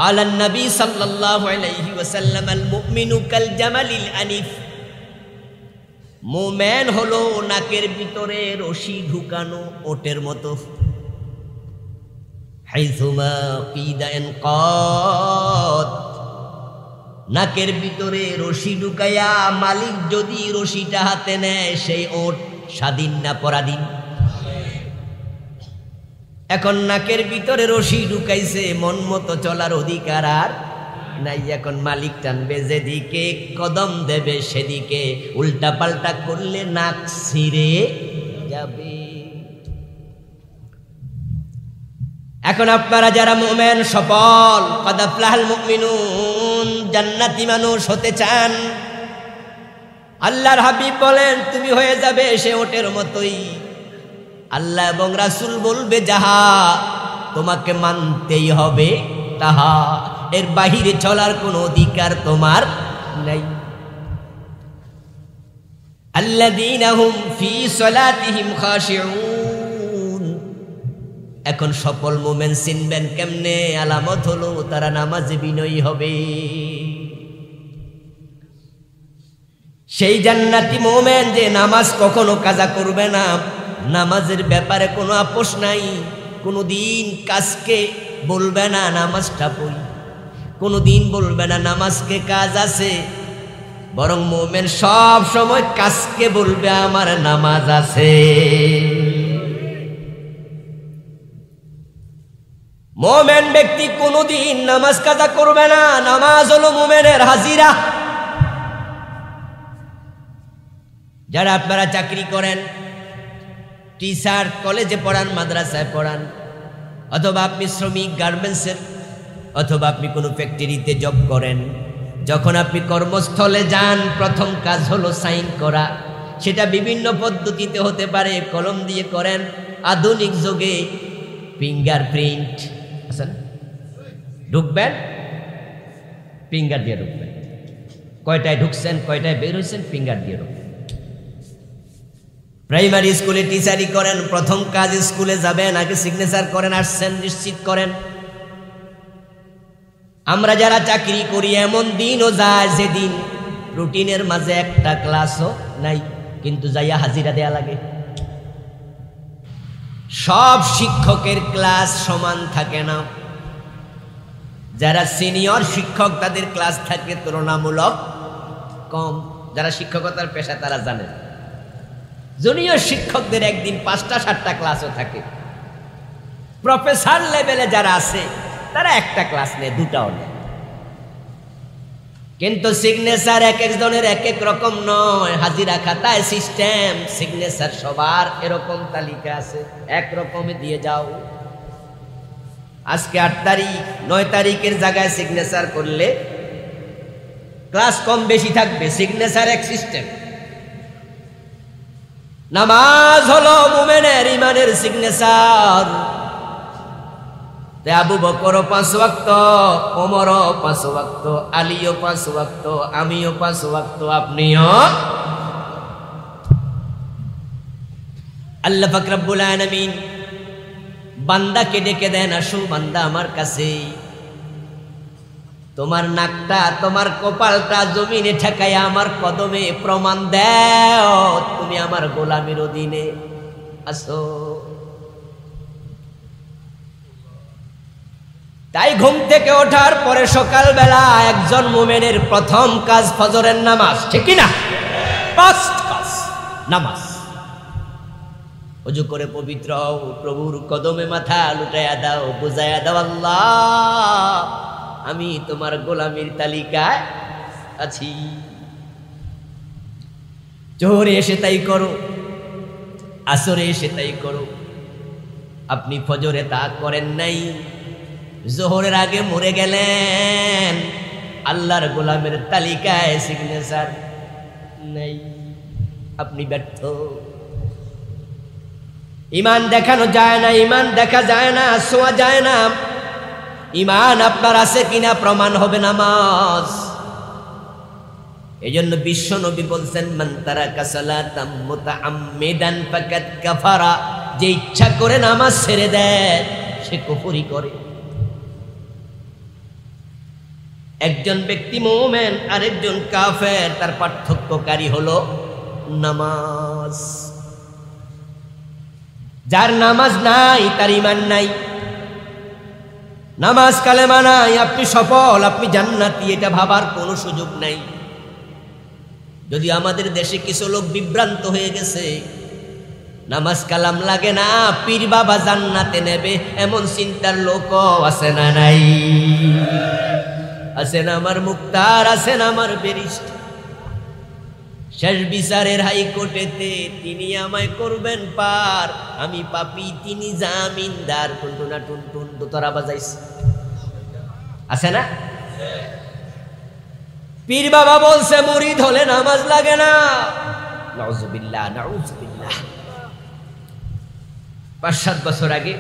قال النبي صلى الله عليه وسلم المؤمن كالجمل الأنيف, মুমিন হলো নাকের ভিতরে রশি ঢুকানো ওটের মতো। হাইসুমা কিদা ইনকাদ, নাকের ভিতরে রশি ঢুকাইয়া মালিক যদি রশিটা হাতে নেয়, সেই ওট স্বাধীন না পরাধীন? এখন নাকের ভিতরে রশি ঢুকাইছে, মন মতো চলার অধিকার আর নাই। এখন মালিক টানবে যেদিকে, কদম দেবে সেদিকে, উল্টা পাল্টা করলে নাক ছিঁড়ে যাবে। এখন আপনারা যারা মুমিন সফল, কদ আফলাহাল মুমিনুন, জান্নাতি মানুষ হতে চান, আল্লাহর হাবিব বলেন তুমি হয়ে যাবে সে ওটের মতোই। আল্লাহ এবং রাসূল বলবে যাহা, তোমাকে মানতেই হবে তাহা, এর বাহিরে চলার কোনো অধিকার তোমার নাই। আল্লাযীনা হুম ফী সালাতিহিম খাশিউন, এখন সফল মুমিন চিনবেন কেমনে? আলামত হলো তারা নামাজে বিনয়ী হবে। সেই জান্নাতি মুমিন যে নামাজ কখনো কাজা করবে না, নামাজের ব্যাপারে কোনো আপোষ নাই, কোনোদিন কাজকে বলবে না নামাজটা পড়ি, কোনোদিন বলবে না নামাজকে কাজ আছে, বরং মুমিন সব সময় কাজকে বলবে আমার নামাজ আছে। মুমিন ব্যক্তি কোনোদিন নামাজ কাজা করবে না, নামাজ হলো মুমিনের হাজিরা। যারা আপনারা চাকরি করেন, টিচার, কলেজে পড়ান, মাদ্রাসায় পড়ান, অথবা আপনি শ্রমিক গার্মেন্টসের, অথবা আপনি কোনো ফ্যাক্টরিতে জব করেন, যখন আপনি কর্মস্থলে যান, প্রথম কাজ হলো সাইন করা। সেটা বিভিন্ন পদ্ধতিতে হতে পারে, কলম দিয়ে করেন, আধুনিক যুগে ফিঙ্গারপ্রিন্ট আছে না, ঢুকবেন ফিঙ্গার দিয়ে ঢুকবেন, কয়টায় ঢুকছেন কয়টায় বের হয়েছেন ফিঙ্গার দিয়ে ঢুকবেন। প্রাইমারি স্কুলে টিচারি করেন, প্রথম কাজ স্কুলে যাবেন, আগে সিগনেচার করেন, আসছেন নিশ্চিত করেন। আমরা যারা চাকরি করি, এমন দিনও যায় যেদিন রুটিনের মাঝে একটা ক্লাসও নাই, কিন্তু যাইয়া হাজিরা দেয়া লাগে। সব শিক্ষকের ক্লাস সমান থাকে না, যারা সিনিয়র শিক্ষক তাদের ক্লাস থাকে তুলনামূলক কম। যারা শিক্ষকতার পেশা তারা জানেন, জুনিয়র শিক্ষকদের একদিন 5টা-7টা ক্লাসও থাকে। প্রফেসর লেভেলে যারা আছে তারা একটা ক্লাস নেয়, 2টাও নেয়। কিন্তু সিগনেচার এক একজনের এক এক রকম নয়। হাজিরা খাতায় সিস্টেম, সিগনেচার সবার এরকম তালিকা আছে, একরকমই দিয়ে যাও। আজকে 8 তারিখ, 9 তারিখের জায়গায় সিগনেচার করলে ক্লাস কম বেশি থাকবে, সিগনেচার এক সিস্টেম। নামাজ হলো মুমিনের ইমানের সিগনেচার। আবু বকর 5 ওয়াক্ত, ওমর 5 ওয়াক্ত, আলীও 5 ওয়াক্ত, আমিও 5 ওয়াক্ত, আপনিও। আল্লাহ পাক রব্বুল আলামিন বান্দাকে ডেকে দেন, আসো বান্দা আমার কাছে। তোমার নাকটা, তোমার কপালটা জমিনে ঠেকাইয়া আমার কদমে প্রমাণ দাও তুমি আমার গোলামির অধীনে আসো। তাই ঘুম থেকে ওঠার পরে সকালবেলা একজন মুমিনের প্রথম কাজ ফজরের নামাজ, ঠিক কি না? ফার্স্ট কাজ নামাজ। ওযু করে পবিত্র হও, প্রভুর কদমে মাথা লুটাইয়া দাও, বুঝাইয়া দাও আল্লাহ আমি তোমার গোলামির তালিকায় আছি। জোহরে এসে তাই করো, আসরে এসে তাই করো। আপনি ফজরে তা করেন নাই, জোহরের আগে মরে গেলেন, আল্লাহর গোলামের তালিকায় সিগনেচার নাই, আপনি ব্যর্থ। ইমান দেখানো যায় না, ইমান দেখা যায় না, ছোঁয়া যায় না। ইমান আপনার আছে কিনা প্রমাণ হবে নামাজ। এজন্য বিশ্ব নবী বলছেন, মান তারাকা সালাতাম মুতাআম্মিদান ফাকাদ কাফারা, যে ইচ্ছা করে নামাজ ছেড়ে দেয় সে কুফরি করে। একজন ব্যক্তি মুমিন, আরেকজন কাফের, তার পার্থক্যকারী হলো নামাজ। যার নামাজ নাই তার ঈমান নাই। নামাজ কালেমা নাই, আপনি সফল, আপনি জান্নাতি, এটা ভাবার কোনো সুযোগ নাই। যদি আমাদের দেশে কিছু লোক বিভ্রান্ত হয়ে গেছে, নামাজ কালাম লাগে না, পীর বাবা জান্নাতে নেবে, এমন চিন্তার লোকও আছে না নাই? আছেন আমার মুক্তার, আছেন আমার ব্যারিস্টার। শেষ বিচারের হাইকোর্টেতে তিনি আমায় করবেন পার, আমি পাপী তিনি জামিনদার। টুনটুনা টুনটুন দোতারা বাজাইছে, আছে না? পীর বাবা বলছে মুরিদ হলে নামাজ লাগে না। নাউজুবিল্লাহ, নাউজুবিল্লাহ। 5-7 বছর আগে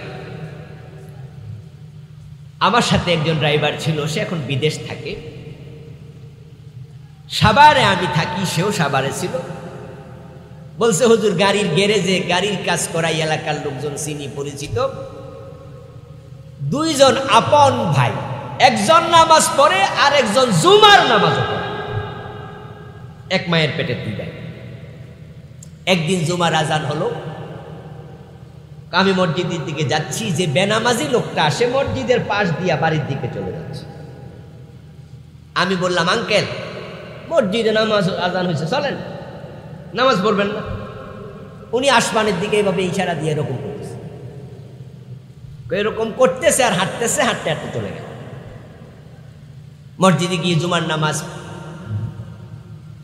আমার সাথে একজন ড্রাইভার ছিল, সে এখন বিদেশ থাকে। সাভারে আমি থাকি, সেও সাভারে ছিল। বলছে হুজুর গাড়ির গ্যারেজে গাড়ির কাজ করাই, এলাকার লোকজন চিনি পরিচিত, 2 জন আপন ভাই, একজন নামাজ পড়ে আর একজন জুমার নামাজও পড়ে, এক মায়ের পেটের 2 ভাই। একদিন জুমার আজান হলো, আমি মসজিদের দিকে যাচ্ছি, যে বেনামাজি লোকটা সে মসজিদের পাশ দিয়া বাড়ির দিকে চলে যাচ্ছে। আমি বললাম, আঙ্কেল মসজিদে নামাজ আজান হয়েছে, চলেন নামাজ পড়বেন না? উনি আসমানের দিকে এইভাবে ইশারা দিয়ে এরকম করতেছে, এরকম করতেছে আর হাঁটতেছে, হাঁটতে হাঁটতে চলে গেল। মসজিদে গিয়ে জুমার নামাজ,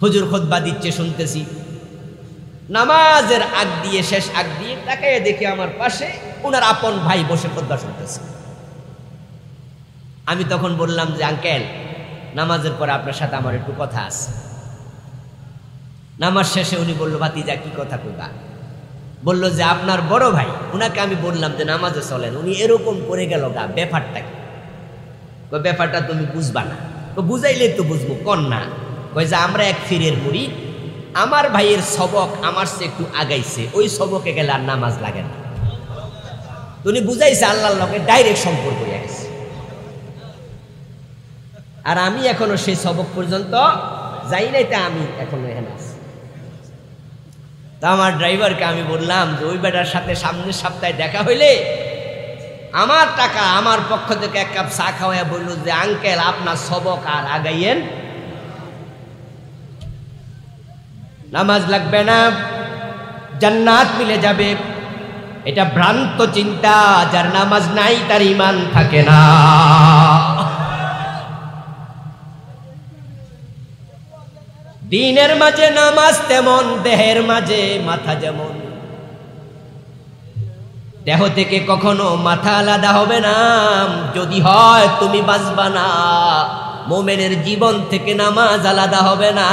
হুজুর খুতবা দিচ্ছে, শুনতেছি। নামাজের আগ দিয়ে, শেষ আগ দিয়ে তাকায় দেখি আমার পাশে ওনার আপন ভাই বসে খুতবা শুনতেছে। আমি তখন বললাম যে আঙ্কেল, নামাজের পরে আপনার সাথে আমার একটু কথা আছে। নামাজ শেষে উনি বলল, ভাতিজা কি কথা কইবা? বলল যে আপনার বড় ভাই, উনাকে আমি বললাম যে নামাজে চলেন, উনি এরকম করে গেল গা, ব্যাপারটা কি? কই ব্যাপারটা তুমি বুঝবা না। তো বুঝাইলে তো বুঝবো, কন না। কই যে আমরা এক ফিরের মুড়ি, আমার ভাইয়ের সবক আমার চেয়ে একটু আগাইছে, ওই সবকে গেলে আর নামাজ লাগে না। উনি বুঝাইছে আল্লাহর লগে ডাইরেক্ট সম্পর্ক হয়ে গেছে। আর আমি এখনো সেই সবক পর্যন্ত যাই নাই, তা আমি এখনো এখানে আছি। তা আমার ড্রাইভারকে আমি বললাম যে ওই বেটার সাথে সামনের সপ্তাহে দেখা হইলে আমার টাকা, আমার পক্ষ থেকে 1 কাপ চা খাওয়াইয়া বলল যে আঙ্কেল আপনার সবক আর আগাইয়েন, নামাজ লাগবে না, জান্নাত মিলে যাবে। এটা ভ্রান্ত চিন্তা, যার নামাজ নাই তার ঈমান থাকে না। দিনের মাঝে নামাজ তেমন, দেহের মাঝে মাথা যেমন। দেহ থেকে কখনো মাথা আলাদা হবে না, যদি হয় তুমি বাঁচবা না। মোমেনের জীবন থেকে নামাজ আলাদা হবে না।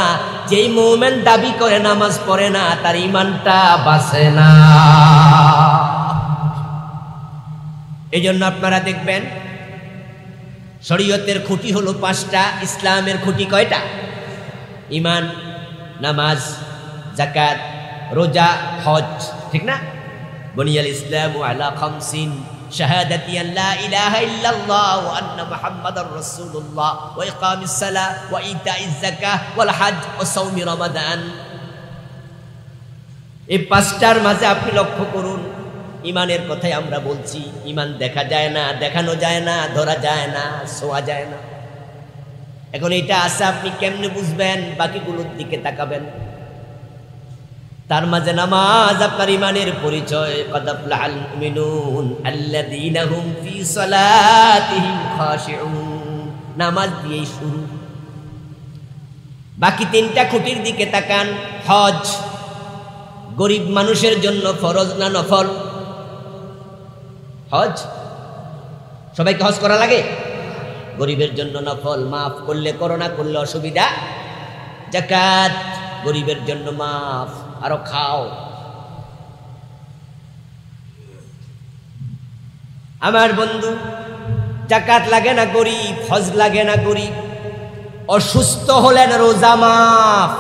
যেই মোমেন দাবি করে নামাজ পড়ে না, তার ঈমানটা বাঁচে না। এই জন্য আপনারা দেখবেন শরীয়তের খুঁটি হলো 5টা, ইসলামের খুঁটি কয়টা? ঈমান, নামাজ, যাকাত, রোজা, হজ, ঠিক না? বুনিয়াল ইসলামু আলা খামসিন, শাহাদাতি আন লা ইলাহা ইল্লাল্লাহ ওয়া আন্না মুহাম্মাদার রাসূলুল্লাহ, ওয়া ইকামিস সালাহ, ওয়া ইতাইজ যাকাহ, ওয়াল হজ, ওয়া সাওমি রমাদান। এই 5টার মাঝে আপনি লক্ষ্য করুন, ঈমানের কথাই আমরা বলছি। ঈমান দেখা যায় না, দেখানো যায় না, ধরা যায় না, ছোঁয়া যায় না। এখন এটা আছে, আপনি কেমনে বুঝবেন? বাকিগুলোর দিকে তাকাবেন। তার মাঝে নামাজ আপনার ঈমানের পরিচয়। ক্বাদ আফলাহাল মুমিনুন আল্লাযীনা হুম ফী সালাতিহিম খাশিউন। নামাজ দিয়েই শুরু। বাকি 3টা খুঁটির দিকে তাকান। হজ গরিব মানুষের জন্য ফরজ না নফল? হজ সবাইকে হজ করা লাগে? গরিবের জন্য নফল, মাফ করলে করো, না করলে অসুবিধা। যাকাত গরিবের জন্য মাফ, আরো খাও। আমার বন্ধু, যাকাত লাগে না গরিব, হজ লাগে না গরিব। অসুস্থ হলেন রোজা মাফ।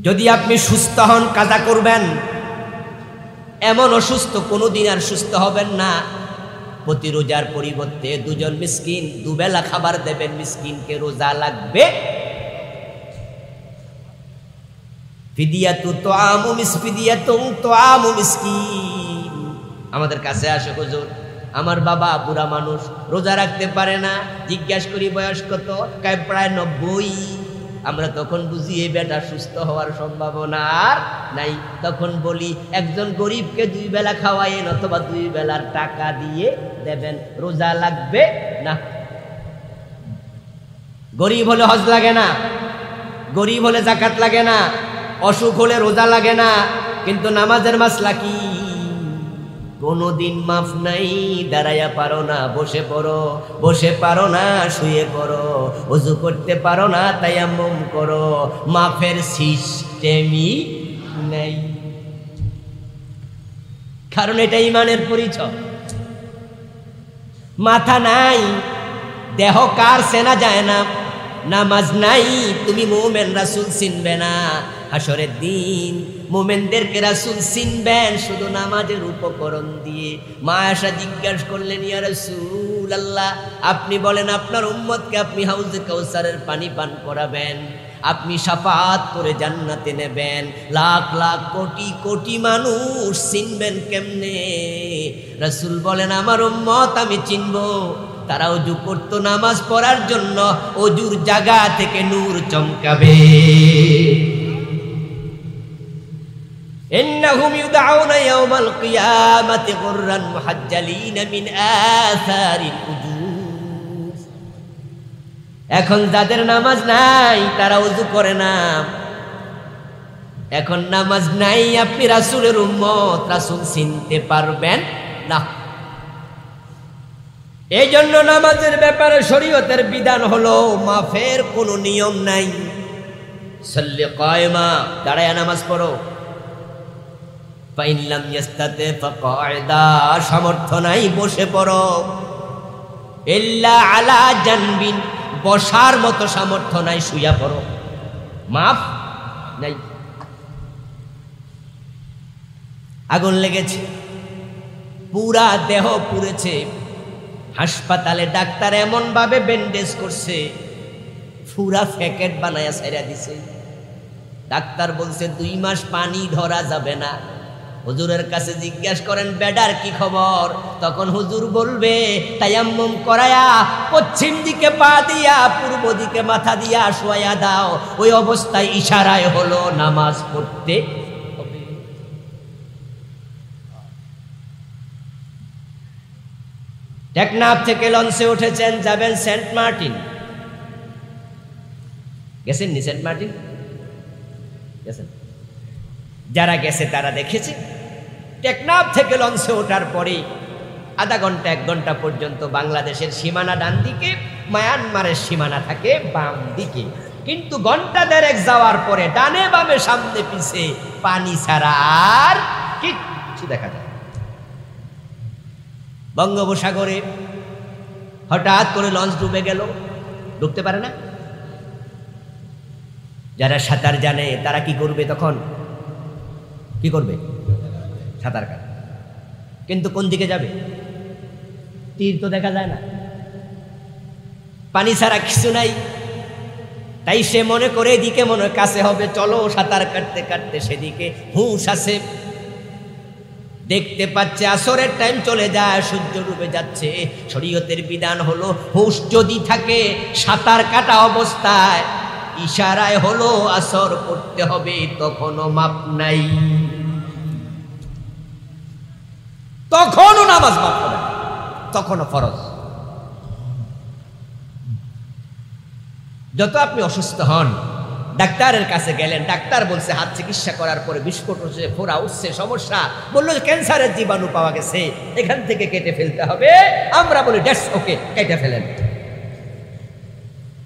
যদি আপনি সুস্থ হন কাজা করবেন, এমন অসুস্থ কোনোদিন আর সুস্থ হবেন না। প্রতি রোজার পরিবর্তে 2জন মিসকিন, 2 বেলা খাবার দেবেন মিসকিনকে, রোজা লাগবে। ফিদিয়াতু তুআমু মিসকিন। আমাদের কাছে আসে, হুজুর আমার বাবা বুড়া মানুষ, রোজা রাখতে পারে না। জিজ্ঞাসা করি বয়স কত? কয় প্রায় 90। আমরা তখন বুঝি এই বেটা সুস্থ হওয়ার সম্ভাবনা আর নাই। তখন বলি একজন গরিবকে 2 বেলা খাওয়াইন, অথবা 2 বেলার টাকা দিয়ে দেবেন, রোজা লাগবে না। গরিব হলে হজ লাগে না, গরিব হলে যাকাত লাগে না, অসুখ হলে রোজা লাগে না। কিন্তু নামাজের মাসলা কি? কোনদিন মাফ নাই। দাঁড়াইয়া পারো না, বসে পড়ো, বসে পারো না, শুয়ে পড়ো, ওযু করতে পারো না, তায়াম্মুম করো। মাফের সিস্টেমই নেই, কারণ এটা ঈমানের পরিচয়। মাথা নাই, দেহ কার চেনা যায় না। নামাজ নাই, তুমি মুমিন, রাসূল চিনবে না। হাসরের দিন মুমিনদেরকে রাসূল চিনবেন শুধু নামাজের উপকরণ দিয়ে। মা আয়েশা জিজ্ঞাসা করলেন, ইয়া রাসূলুল্লাহ, আপনি বলেন আপনার উম্মতকে আপনি হাউজে কাউসারের পানি পান করাবেন, আপনি শাফাআত করে জান্নাতে নেবেন, লাখ লাখ কোটি কোটি মানুষ চিনবেন কেমনে? রাসূল বলেন, আমার উম্মত আমি চিনবো। তারা ওযু করতো নামাজ পড়ার জন্য, ওযুর জায়গা থেকে নূর চমকাবে। ইন্নাহুম ইউদআউনা ইয়াওমাল কিয়ামাতি গুররান মুহাজ্জালিনা মিন আসারিল উজুর। এখন যাদের নামাজ নাই তারা ওযু করে না। এখন নামাজ নাই, আপনি রাসূলের উম্মত, রাসূল চিনতে পারবেন না। এই জন্য নামাজের ব্যাপারে শরীয়তের বিধান হলো মাফের কোনো নিয়ম নাই। সাল্লি কায়মা, দাঁড়ায় নামাজ পড়ো। ফাইন লাম ইয়াস্তাতি ফাকায়দা, সামর্থ্য নাই বসে পড়ো। ইল্লা আলা জানবিন, বসার মতো সামর্থ্য নাই, শুয়া পড়ো, মাফ নাই। আগুন লেগেছে, পুরা দেহ পুড়েছে, হাসপাতালে ডাক্তার এমন ভাবে ব্যান্ডেজ করছে, পুরা প্যাকেট বানায়া ছাইরা দিছে। ডাক্তার বলছে 2 মাস পানি ধরা যাবে না। হুজুরের কাছে জিজ্ঞাসা করেন বেডার কি খবর? তখন হুজুর বলবে তায়াম্মুম করায়া পশ্চিম দিকে পা দিয়া পূর্ব দিকে মাথা দিয়া শোয়া দাও। ওই অবস্থায় ইশারায় হলো নামাজ পড়তে হবে। টেকনাফ থেকে লঞ্চে উঠেছেন, যাবেন সেন্ট মার্টিন। গেছেন নি সেন্ট মার্টিন? গেছেন? যারা গেছে তারা দেখেছে টেকনাফ থেকে লঞ্চে ওঠার পরে আধা ঘন্টা 1 ঘন্টা পর্যন্ত বাংলাদেশের সীমানা ডান দিকে, মায়ানমারের সীমানা থাকে বাম দিকে, কিন্তু ঘন্টা 1.5 যাওয়ার পরে ডানে বামে সামনে পিছে পানি ছাড়া আর কিচ্ছু দেখা যায়। বঙ্গোপসাগরে হঠাৎ করে লঞ্চ ডুবে গেল, ডুবতে পারে না। যারা সাঁতার জানে তারা কি করবে? তখন কি করবে? সাঁতার কাটবে। কিন্তু কোন দিকে যাবে? তীর তো দেখা যায় না, পানি ছাড়া কিছু নাই। তাই সে মনে করে এদিকে মনে কাছে হবে, চলো সাঁতার কাটতে কাটতে সেদিকে হুঁশ আছে। দেখতে পাচ্ছে আসরের টাইম চলে যায়, সূর্য ডুবে যাচ্ছে। শরীয়তের বিধান হলো হুঁশ যদি থাকে সাঁতার কাটা অবস্থায় ইশারায় হলো আসর পড়তে হবে, তখনও মাপ নাই, তখনও নামাজ মাপ হবে, তখনও ফরজ। যত আপনি অসুস্থ হন, ডাক্তারের কাছে গেলেন, ডাক্তার বলছে হাত চিকিৎসা করার পরে বিস্ফোট হচ্ছে, ফোড়া উঠছে, সমস্যা, বললো ক্যান্সারের জীবাণু পাওয়া গেছে, এখান থেকে কেটে ফেলতে হবে। আমরা বলি দ্যাটস ওকে, কেটে ফেলেন।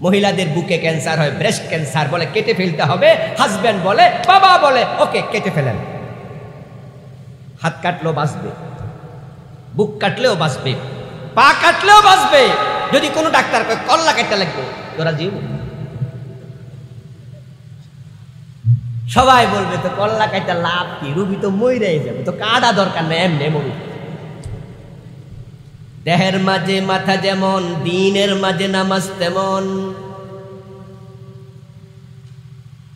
মহিলাদের বুকে ক্যান্সার হয়, ব্রেস্ট ক্যান্সার, বলে কেটে ফেলতে হবে। হাজব্যান্ড বলে, বাবা বলে, ওকে কেটে ফেলেন। হাত কাটলেও বাঁচবে, বুক কাটলেও বাঁচবে, পা কাটলেও বাঁচবে। যদি কোনো ডাক্তার কয় কল্লা কাটতে লাগবে, তোরা জীব, সবাই বলবে তো কল্লা কাটতে লাভ কি, রুবি তো মইরাই যাবে, তো কাটা দরকার নেই, এমনি মরু। দেহের মাঝে মাথা যেমন, দিনের মাঝে নামাজ তেমন।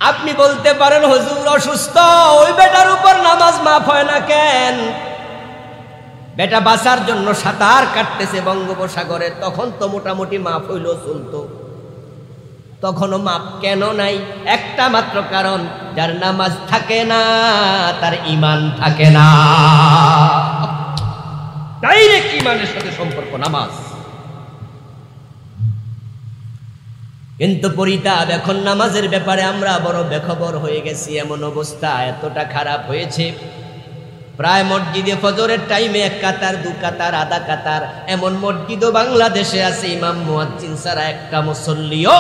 আপনি বলতে পারেন হুজুর অসুস্থ, ওই বেটার উপর নামাজ মাফ হয় না কেন? বেটা বাঁচার জন্য সাঁতার কাটতেছে বঙ্গোপসাগরে, তখন তো মোটামুটি মাফ হইল, চলতো, তখনও মাপ কেন নাই? একটা মাত্র কারণ, যার নামাজ থাকে না তার ঈমান থাকে না। ডাইরেক্ট ঈমানের সাথে সম্পর্ক নামাজ। কিন্তু পরিতাপ, এখন নামাজের ব্যাপারে আমরা বড় বেখবর হয়ে গেছি। এমন অবস্থা এতটা খারাপ হয়েছে, প্রায় মসজিদে ফজরের টাইমে 1 কাতার 2 কাতার আধা কাতার, এমন মসজিদও বাংলাদেশে আছে ইমাম মুয়াজ্জিন ছাড়া একটা মুসল্লিও।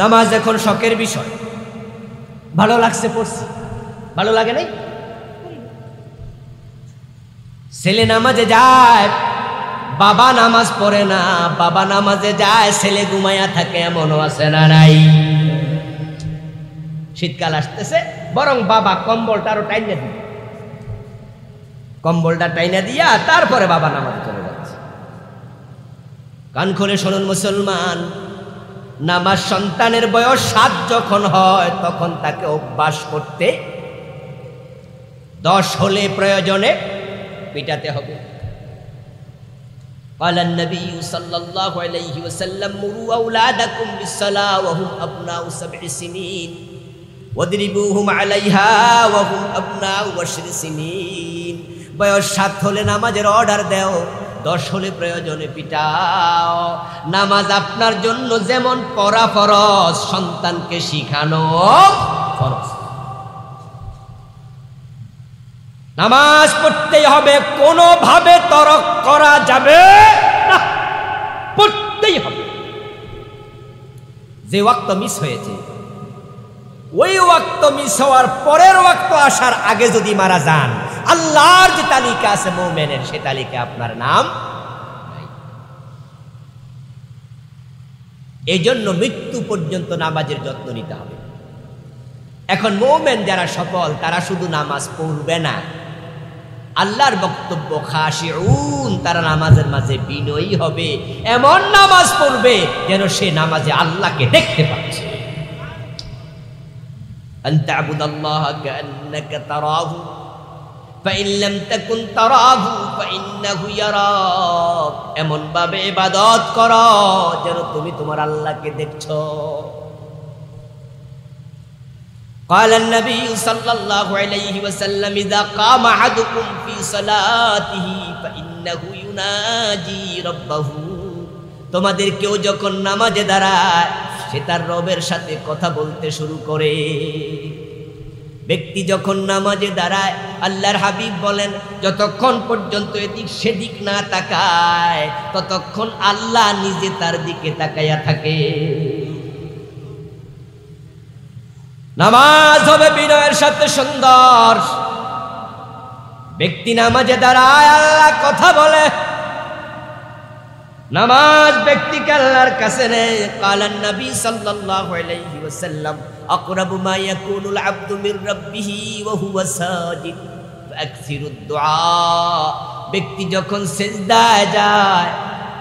নামাজ এখন শখের বিষয়, ভালো লাগছে পড়ছি, ভালো লাগে নাই? ছেলে নামাজে যায়, বাবা নামাজ পড়ে না, বাবা নামাজে যায়, ছেলে ঘুমায়া থাকে, এমনও আছে না নাই? শীতকাল আসতেছে, বরং বাবা কম্বলটা আরো টাইনা দিবে, কম্বলটা টাইনা দিয়া তারপরে বাবা নামাজে চলে যাচ্ছে। কান খুলে শুনুন মুসলমান, নামাজ সন্তানের বয়স 7 যখন হয় তখন তাকে অভ্যাস করতে, 10 হলে প্রয়োজনে পিটাতে হবে। قال النبي صلى الله عليه وسلم مروا أولادكم بالصلاة وهم أبناء 7 سنين واضربوهم عليها وهم أبناء 10 سنين। বয়স 7 হলে নামাজের অর্ডার দাও, 10 হলে প্রয়োজনে পিটাও। নামাজ আপনার জন্য যেমন পড়া ফরজ, সন্তানকে শিখানো ফরজ। নামাজ পড়তেই হবে, কোনোভাবে তরক করা যাবে না, পড়তেই হবে। যে ওয়াক্ত মিস হয়েছে, ওই ওয়াক্ত মিস হওয়ার পরের ওয়াক্ত আসার আগে যদি মারা যান, আল্লাহর যে তালিকা আছে মুমিনের, সে তালিকা আপনার নাম নাই। এই জন্য মৃত্যু পর্যন্ত নামাজের যত্ন নিতে হবে। এখন মুমিন যারা সফল, তারা শুধু নামাজ পড়বে না, আল্লাহর বক্তব্য খাশিউন, তারা নামাজের মাঝে বিনয়ী হবে, এমন নামাজ পড়বে যেন সে নামাজে আল্লাহকে দেখতে পাচ্ছে। আনতা আবুদাল্লাহ কান্নাকা তারাহু ফাইন লাম তাকুন তারাহু ফাইন্নাহু ইয়ারাক। এমন ভাবে ইবাদত করো যেন তুমি তোমার আল্লাহকে দেখছো। قال النبي صلى الله عليه وسلم إذا قام أحدكم في صلاته فإنه يناجي ربه তোমাদের কেউ যখন নামাজে দাঁড়ায় সে তার রবের সাথে কথা বলতে শুরু করে। ব্যক্তি যখন নামাজে দাঁড়ায় আল্লাহর হাবিব বলেন যতক্ষণ পর্যন্ত এদিক সেদিক না তাকায় ততক্ষণ আল্লাহ নিজে তার দিকে তাকাইয়া থাকে। নামাজ হবে বিনয়ের সাথে সুন্দর। ব্যক্তি নামাজে দাঁড়ায় আল্লাহ কথা বলে। নামাজ ব্যক্তিকে আল্লাহর কাছে নেয়। কালান নবী সাল্লাল্লাহু আলাইহি ওয়াসাল্লাম আকরাবু মা ইয়াকুনুল আবদু মির রাব্বিহি ওয়া হুয়া সাজিদ ফাকসিরুদ দুআ। ব্যক্তি যখন সিজদায় যায়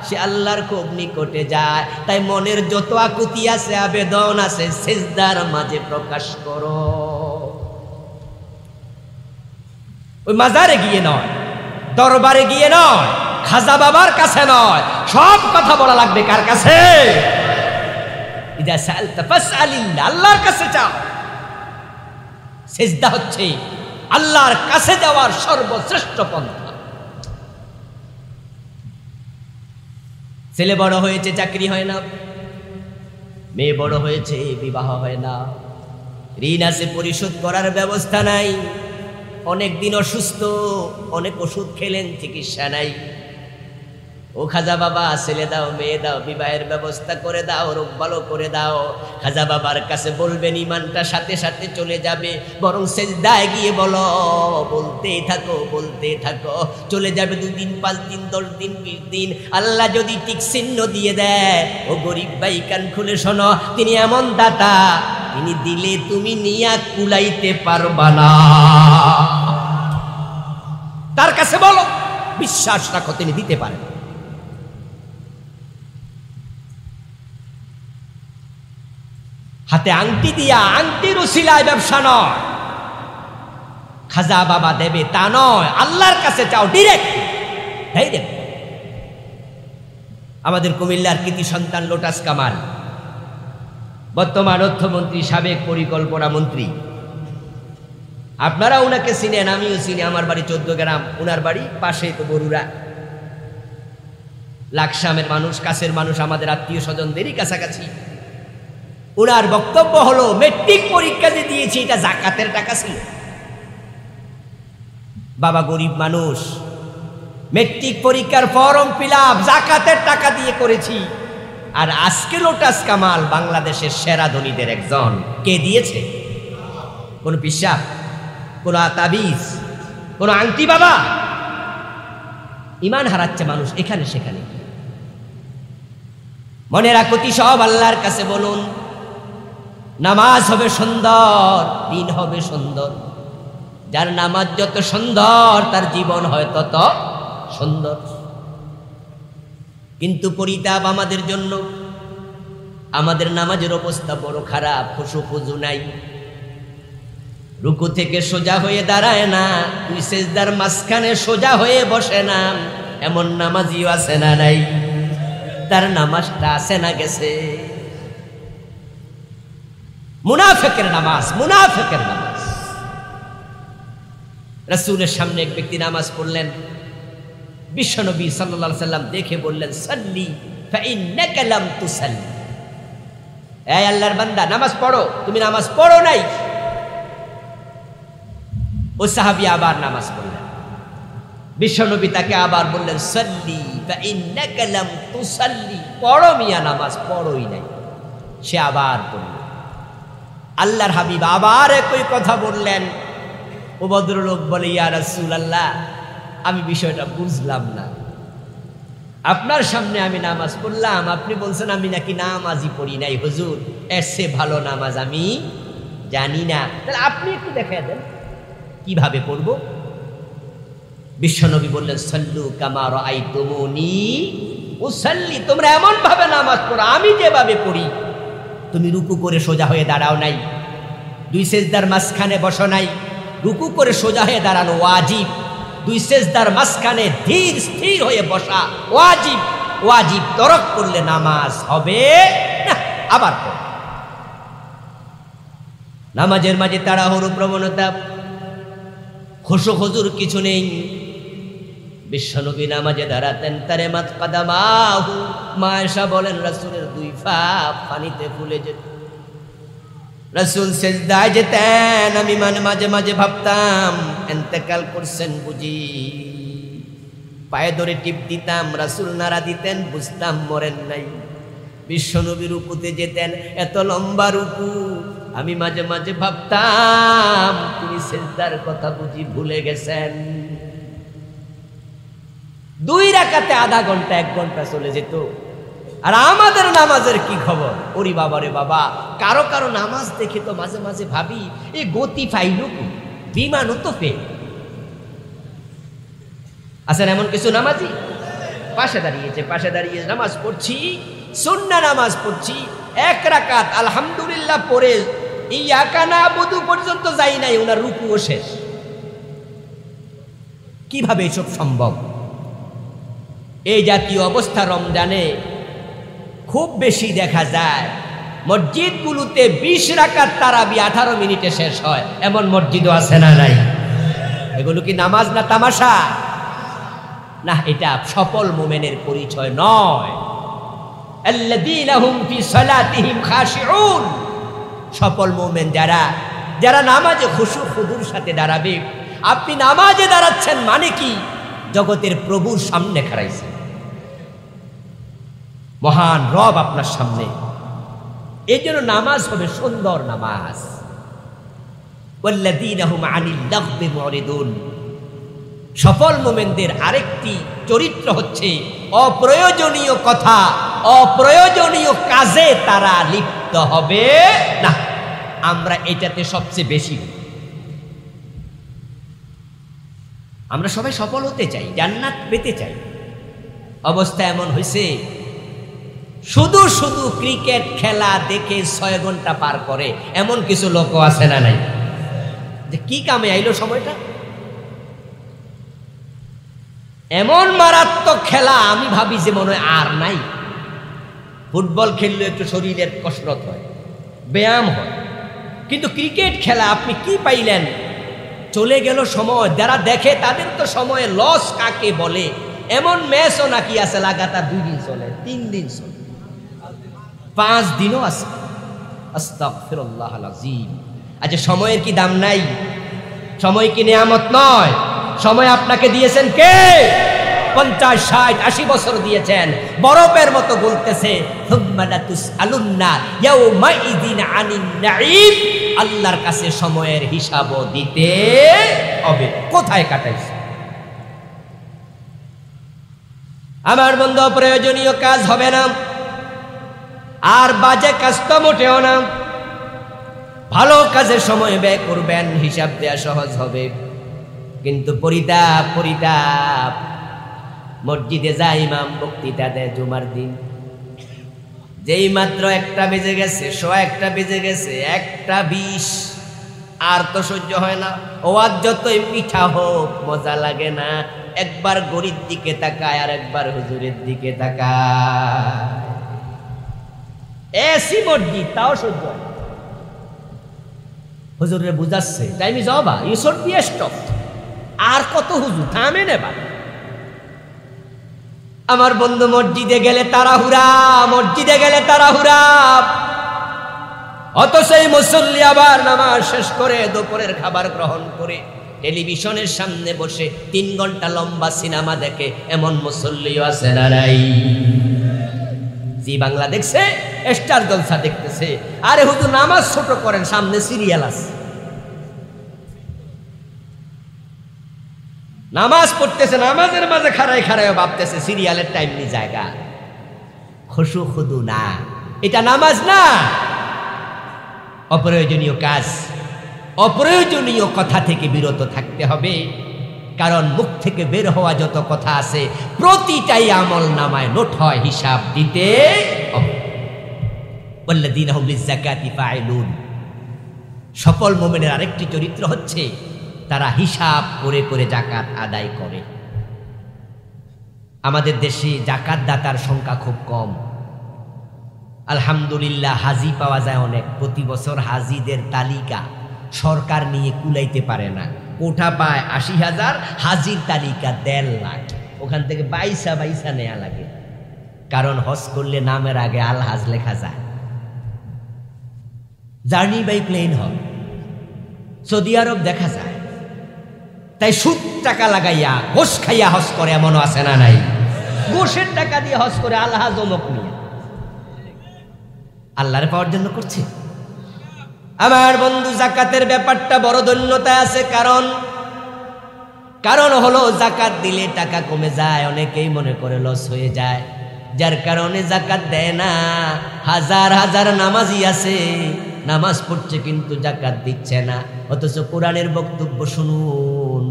সে আল্লাহর খুব নিকটে যায়, তাই মনের যত আকুতি আছে আবেদন আছে সিজদার মাঝে প্রকাশ করো। ওই মাজারে গিয়ে নয়, দরবারে গিয়ে নয়, খাজা বাবার কাছে নয়, সব কথা বলা লাগবে কার কাছে? ইদা সাআলতা ফাসআলিল্লাহ, আল্লাহর কাছে চাও। সিজদা হচ্ছে আল্লাহর কাছে যাওয়ার সর্বশ্রেষ্ঠ পন্থা। ছেলে বড় হয়েছে চাকরি হয় না, মেয়ে বড় হয়েছে বিবাহ হয় না, ঋণ আছে পরিশোধ করার ব্যবস্থা নাই, অনেক দিন অসুস্থ, অনেক ওষুধ খেলেন চিকিৎসা নাই। ও খাজা বাবা ছেলে দাও মেয়ে দাও, বিবাহের ব্যবস্থা করে দাও, রোগ ভালো করে দাও। খাজা বাবার কাছে বলবেন ইমানটা সাথে সাথে চলে যাবে, বরং সিজদায় গিয়ে বলো, বলতেই থাকো বলতেই থাকো। চলে যাবে 2 দিন 5 দিন 10 দিন 20 দিন। আল্লাহ যদি টিক চিহ্ন দিয়ে দেয়, ও গরিব ভাই কান খুলে শোনো, তিনি এমন দাতা, তিনি দিলে তুমি নিয়া কুলাইতে পারবা না। তার কাছে বলো, বিশ্বাস রাখো তিনি দিতে পারেন। হাতে আংটি দিয়া, আংটির উসিলায় ব্যবসা নয়, খাজা বাবা দেবে তা নয়, আল্লাহর কাছে চাও ডিরেক্ট। আমাদের কুমিল্লার কৃতি সন্তান লোটাস কামাল, বর্তমান অর্থমন্ত্রী, সাবেক পরিকল্পনা মন্ত্রী। আপনারা উনাকে চিনেন, আমিও চিনি, আমার বাড়ি 14 গ্রাম, উনার বাড়ি পাশে তো বরুড়া। লাকসামের মানুষ, কাছের মানুষ, আমাদের আত্মীয় স্বজনদেরই কাছাকাছি। উনার বক্তব্য হলো মেট্রিক পরীক্ষা যে দিয়েছি এটা জাকাতের টাকা ছিল। বাবা গরিব মানুষ, মেট্রিক পরীক্ষার ফর্ম ফিল আপ জাকাতের টাকা দিয়ে করেছি। আর আজকে লোটাস কামাল বাংলাদেশের সেরা ধনীদের একজন। কে দিয়েছে? কোন পিসা, কোন তাবিজ, কোন আংটি বাবা? ঈমান হারাচ্ছে মানুষ এখানে সেখানে। মনে রাখো সব আল্লাহর কাছে বলুন। নামাজ হবে সুন্দর, দিন হবে সুন্দর। যার নামাজ যত সুন্দর তার জীবন হয় তত সুন্দর। কিন্তু পরিতাপ আমাদের জন্য, আমাদের নামাজের অবস্থা বড় খারাপ। খুশু নাই, রুকু থেকে সোজা হয়ে দাঁড়ায় না, 2 সিজদার মাঝখানে সোজা হয়ে বসে না। এমন নামাজিও আছে না নাই? তার নামাজটা আছে না গেছে? মুনাফিকের নামাজ, মুনাফিকের নামাজ। রাসূলের সামনে এক ব্যক্তি নামাজ পড়লেন, বিশ্বনবী সাল্লাল্লাহু আলাইহি সাল্লাম দেখে বললেন, সাল্লি ফাইন্নাকা লাম তুসাল্লি। এই আল্লাহর বান্দা নামাজ পড়ো, তুমি নামাজ পড়ো নাই। ও সাহাবী আবার নামাজ পড়লেন, বিশ্বনবী তাকে আবার বললেন, সাল্লি ফাইন্নাকা লাম তুসাল্লি, পড়ো মিয়া, নামাজ পড়োই নাই। সে আবার পড়ল। আল্লাহর হাবিব আবার একই কথা বললেন। ও ভদ্রলোক বলে, ইয়া রাসূলুল্লাহ, আমি বিষয়টা বুঝলাম না। আপনার সামনে আমি নামাজ পড়লাম, আপনি বলছেন আমি নাকি নামাজই পড়ি নাই। হুজুর, এর চেয়ে ভালো নামাজ আমি জানি না। তাহলে আপনি একটু দেখায় দেন কিভাবে পড়ব। বিশ্বনবী বললেন, সাল্লু কামা রাআইতুমুনি উসাল্লি, তোমরা এমন ভাবে নামাজ পড়ো আমি যেভাবে পড়ি। তুমি রুকু করে সোজা হয়ে দাঁড়াও নাই, 2 সিজদার মাঝখানে বসো নাই। রুকু করে সোজা হয়ে দাঁড়ানো ওয়াজিব, 2 সিজদার মাঝখানে ধীর স্থির হয়ে বসা ওয়াজিব। ওয়াজিব তরক করলে নামাজ হবে না। আবার পড়ো। নামাজের মাঝে তাড়াহুড়ো প্রবণতা, খুশু হুজুর কিছু নেই। বিশ্বনবী নামাজে দাঁড়াতেন, তারেমাত কাদামাহু, মা আয়েশা বলেন রাসূলের দুই পা পানিতে ফুলে যেত। রাসূল সিজদায় যেতেন, আমি মাঝে মাঝে ভাবতাম ইন্তেকাল করছেন বুঝি। পায়ে ধরে টিপ দিতাম, রাসূল নাড়া দিতেন, বুঝতাম মরেন নাই। বিশ্বনবী রুকুতে যেতেন, এত লম্বা রুকু, আমি মাঝে মাঝে ভাবতাম তিনি সিজদার কথা বুঝি ভুলে গেছেন। 2 রাকাতে আধা ঘন্টা 1 ঘন্টা চলে যেত। আর আমাদের নামাজের কি খবর? ওরে বাবা রে বাবা, কারো কারো নামাজ দেখে তো মাঝে মাঝে ভাবি এই গতি পাইল বিমানও তো ফেল। আছেন এমন কিছু নামাজি পাশে দাঁড়িয়ে নামাজ পড়ছি, সুন্নাহ নামাজ পড়ছি, 1 রাকাত আলহামদুলিল্লাহ পড়ে ইয়াকা নাবুদু পর্যন্ত যাই নাই, ওনার রুকুও শেষ। কিভাবে এসব সম্ভব? এই জাতীয় অবস্থা রমজানে খুব বেশি দেখা যায়। মসজিদগুলোতে 20 রাকাত তারাবি 18 মিনিটে শেষ হয়, এমন মসজিদও আছে না নাই? এগুলো কি নামাজ না তামাশা? না, এটা সফল মুমিনের পরিচয় নয়। আল্লাযীনা হুম ফি সালাতিহিম খাশিউন, সফল মুমিন যারা নামাজে খুশু খুদুর সাথে দাঁড়াবে। আপনি নামাজে দাঁড়াচ্ছেন মানে কি? জগতের প্রভুর সামনে খাড়াইছেন, মহান রব আপনার সামনে। এই জন্য নামাজ হবে সুন্দর নামাজ। ওয়াল্লাযীনা হুম আনিল লাগবি মুরিদুন, সফল মুমিনদের আরেকটি চরিত্র হচ্ছে অপ্রয়োজনীয় কথা, অপ্রয়োজনীয় কাজে তারা লিপ্ত হবে না। আমরা এটাতে সবচেয়ে বেশি, আমরা সবাই সফল হতে চাই, জান্নাত পেতে চাই। অবস্থা এমন হয়েছে, শুধু শুধু ক্রিকেট খেলা দেখে 6 ঘন্টা পার করে এমন কিছু লোকও আছে না নাই? যে কি কামে আইলো সময়টা? এমন মারাত্মক খেলা, আমি ভাবি যে মনে হয় আর নাই। ফুটবল খেললে একটু শরীরের কসরত হয়, ব্যায়াম হয়, কিন্তু ক্রিকেট খেলা আপনি কি পাইলেন? চলে গেল সময়। যারা দেখে তাদের তো সময়ে লস কাকে বলে। এমন ম্যাচও নাকি আছে লাগাতার 2 দিন চলে, 3 দিন চলে, 5 দিনও আছে। আস্তাগফিরুল্লাহ আযীম। আচ্ছা, সময়ের কি দাম নাই? সময় কি নিয়ামত নয়? সময় আপনাকে দিয়েছেন কে? 50, 60, 80 বছর দিয়েছেন, বরফের মতো বলতেছে সুম্মা লাতুসআলুন্না ইয়াউমাইযিন আনিন নাঈম। আল্লাহর কাছে সময়ের হিসাবও দিতে হবে, কোথায় কাটাইছে। আমার বন্ধু, প্রয়োজনীয় কাজ হবে না, আর বাজে কাজ তো মোটেও না। ভালো কাজে সময় ব্যয় করবেন, হিসাব দেওয়া সহজ হবে। কিন্তু পরিতাপ, মসজিদে যায় ইমাম বক্তৃতা দেয় জুমার দিন, যেই মাত্র 1টা বেজে গেছে, 1:15 বেজে গেছে, 1:20, আর তো সহ্য হয় না। ওয়াজ যতই পিঠা হোক মজা লাগে না। একবার গরির দিকে তাকায় আর একবার হুজুরের দিকে তাকায়। এসি মসজিদ, তাও সহ্য হয়। হুজুরে বুঝাচ্ছে time is over, you should be stopped. আর কত হুজুর, থামেন এবার। আমার বন্ধু, মসজিদে গেলে তাড়াহুড়া, অত সেই মুসল্লি আবার নামাজ শেষ করে দুপুরের খাবার গ্রহণ করে টেলিভিশনের সামনে বসে 3 ঘন্টা লম্বা সিনেমা দেখে এমন মুসল্লিও আছে না নাই? জি বাংলা দেখছে, স্টার জলসা দেখতেছে। আরে হুজুর নামাজ ছোট করেন, সামনে সিরিয়াল আছে। নামাজ পড়তেছে, নামাজের মাঝে খাড়ায় ভাবতেছে সিরিয়ালের টাইম নি জায়গা। খুশু খুদু না, এটা নামাজ না। অপ্রয়োজনীয় কাজ, অপ্রয়োজনীয় কথা থেকে বিরত থাকতে হবে। কারণ মুখ থেকে বের হওয়া যত কথা আছে প্রতিটাই আমল নামায় নোট হয়, হিসাব দিতে হবে। ওয়াল্লাযীনা হুম লিয-যাকাতি ফাইলুন, সফল মুমিনের আরেকটি চরিত্র হচ্ছে তারা হিসাব করে জাকাত আদায় করে। আমাদের দেশে জাকাত দাতার সংখ্যা খুব কম। আলহামদুলিল্লাহ, হাজি পাওয়া যায় অনেক। প্রতি বছর হাজিদের তালিকা সরকার নিয়ে কুলাইতে পারে না। কোঠা পায় 80,000, হাজির তালিকা 1.5 লাখ। ওখান থেকে বাইসা বাইসা নেয়া লাগে, কারণ হজ করলে নামের আগে আলহাজ লেখা যায়। জার্নি বাই প্লেন হয়, সৌদি আরব দেখা যায়। তাই সুদ টাকা লাগাইয়া ঘোষ খাইয়া হজ করে এমনও আছে না নাই? ঘোষের টাকা দিয়ে হজ করে আলহাজ অমুক নিয়ে আল্লাহর পাওয়ার জন্য করছে। আমার বন্ধু, জাকাতের ব্যাপারটা বড় ধন্যতা আছে, কারণ হলো জাকাত দিলে টাকা কমে যায়, অনেকেই মনে করে লস হয়ে যায়, যার কারণে জাকাত দেয় না। হাজার হাজার নামাজি আছে, নামাজ পড়ছে কিন্তু জাকাত দিচ্ছে না। অথচ কোরআনের বক্তব্য শুনুন,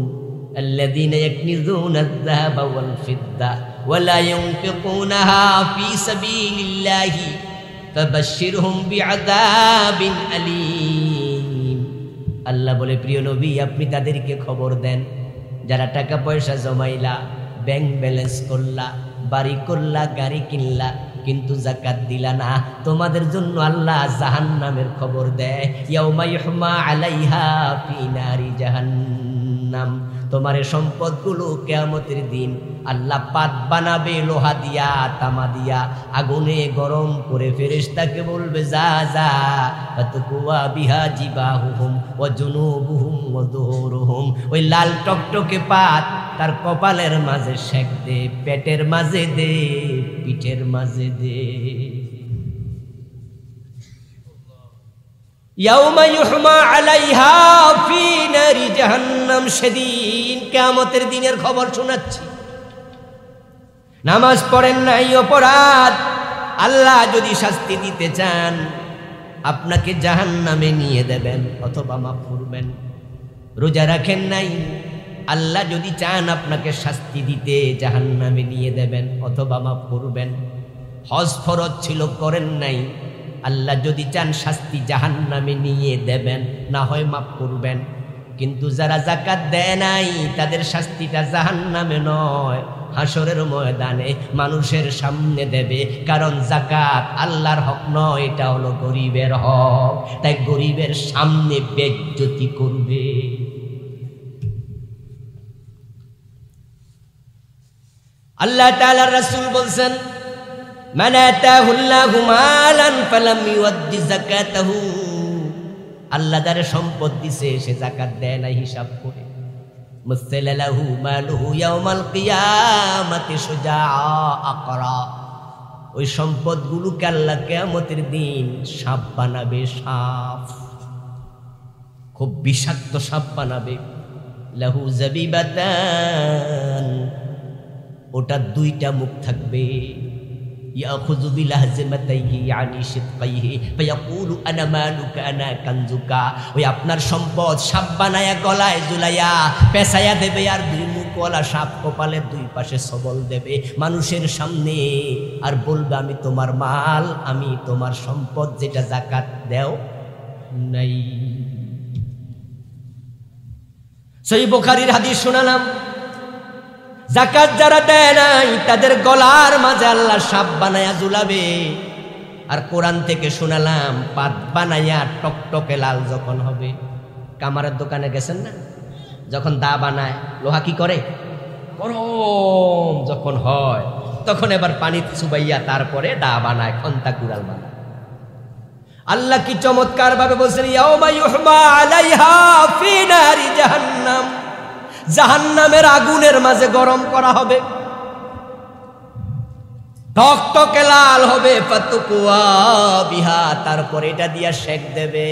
আল্লাযীনা ইয়াকনিজুনা আয-যাহাবা ওয়াল ফিদ্দা ওয়া লা ইউনফিকুনাহা ফী সাবিলিল্লাহি ফাবাশশিরহুম বিআযাবিন আলীম। আল্লাহ বলে, প্রিয় নবী, আপনি তাদেরকে খবর দেন যারা টাকা পয়সা জমাইলা, ব্যাংক ব্যালেন্স করলা, বাড়ি করলা, গাড়ি কিনলা, কিন্তু জাকাত দিলা না, তোমাদের জন্য আল্লাহ জাহান্নামের খবর দেয়। ইয়াউমা ইউহমা আলাইহা ফি নারি জাহান্নাম। তোমার সম্পদগুলো কিয়ামতের দিন আল্লাহ পাত বানাবে, লোহা দিয়া, তামা দিয়া, আগুনে গরম করে ফেরেশতাকে বলবে, যা যা ফাতকুয়া বিহা জিবাহুহুম ওয়া জুনুবুহুম ওয়া যুহুরুহুম। ওই লাল টকটকে পাত তার কপালের মাঝে শেক দে, পেটের মাঝে দে, পিঠের মাঝে দে। ইয়াউমা ইউহমা আলাইহা ফি নারি জাহান্নাম। সেদিন কিয়ামতের দিনের খবর শোনাচ্ছি। নামাজ পড়েন নাই অপরাধ, আল্লাহ যদি শাস্তি দিতে চান আপনাকে জাহান্নামে নিয়ে দেবেন অথবা মাফ করবেন। রোজা রাখেন নাই, আল্লাহ যদি চান আপনাকে শাস্তি দিতে জাহান্নামে নিয়ে দেবেন অথবা মাফ করবেন। হজ ফরজ ছিল, করেন নাই, আল্লাহ যদি চান শাস্তি জাহান্নামে নিয়ে দেবেন, না হয় মাফ করবেন। কিন্তু যারা জাকাত দেয় নাই তাদের শাস্তিটা জাহান্নামে নয়, হাসরের ময়দানে মানুষের সামনে দেবে। কারণ জাকাত আল্লাহর হক নয়, এটা হলো গরিবের হক। তাই গরিবের সামনে বেজ্জতি করবে। আল্লাহ তাআলার রাসূল বলছেন, মান আতাহুল্লাহু মালান ফালাম ইউদ্দি যাকাতাহু। আল্লাহ যারে সম্পদ দিছে সে যাকাত দেয় না হিসাব করে, মুসলালাহু মালুহু ইয়াউমাল কিয়ামাতি শুজাআ আকরা। ওই সম্পদগুলোকে আল্লাহ কিয়ামতের দিন সাপ বানাবে, সাপ, খুব বিষাক্ত সাপ বানাবে। লাহু জাবিবাতান, ওটা দুইটা মুখ থাকবে। ইয়াখুযু বিলাহজিমাতাইহি আনি শিদকাইহি ফায়াকুলু আনা মালুকা আনা কানজুকা। ওই আপনার সম্পদ সাপ বানায়া গলায় ঝুলাইয়া পেঁচাইয়া দেবে, আর দুই মুখওয়ালা সাপ কপালের দুই পাশে সবল দেবে মানুষের সামনে, আর বলবে, আমি তোমার মাল, আমি তোমার সম্পদ যেটা যাকাত দেও নাই। সহিহ বুখারীর হাদিস শোনালাম, যাকাত যারা দেয় নাই তাদের গলার মাঝে আল্লাহ সাপ বানায়া ঝুলাবে। আর কোরআন থেকে শোনালাম, পাত বানায়া টকটকে লাল যখন হবে। কামারের দোকানে গেছেন না, যখন দা বানায় লোহা কি করে, গরম যখন হয় তখন এবার পানি চুবাইয়া তারপরে দা বানায়, খন্তা কুড়াল বানায়। আল্লাহ কি চমৎকার ভাবে বলছেন, ইয়াউমা ইউহমা আলাইহা ফি নারি জাহান্নাম। জাহান্নামের আগুনের মাঝে গরম করা হবে, টকটকে লাল হবে। ফাতুকুয়া বিহা, তারপর এটা দিয়া শেক দেবে।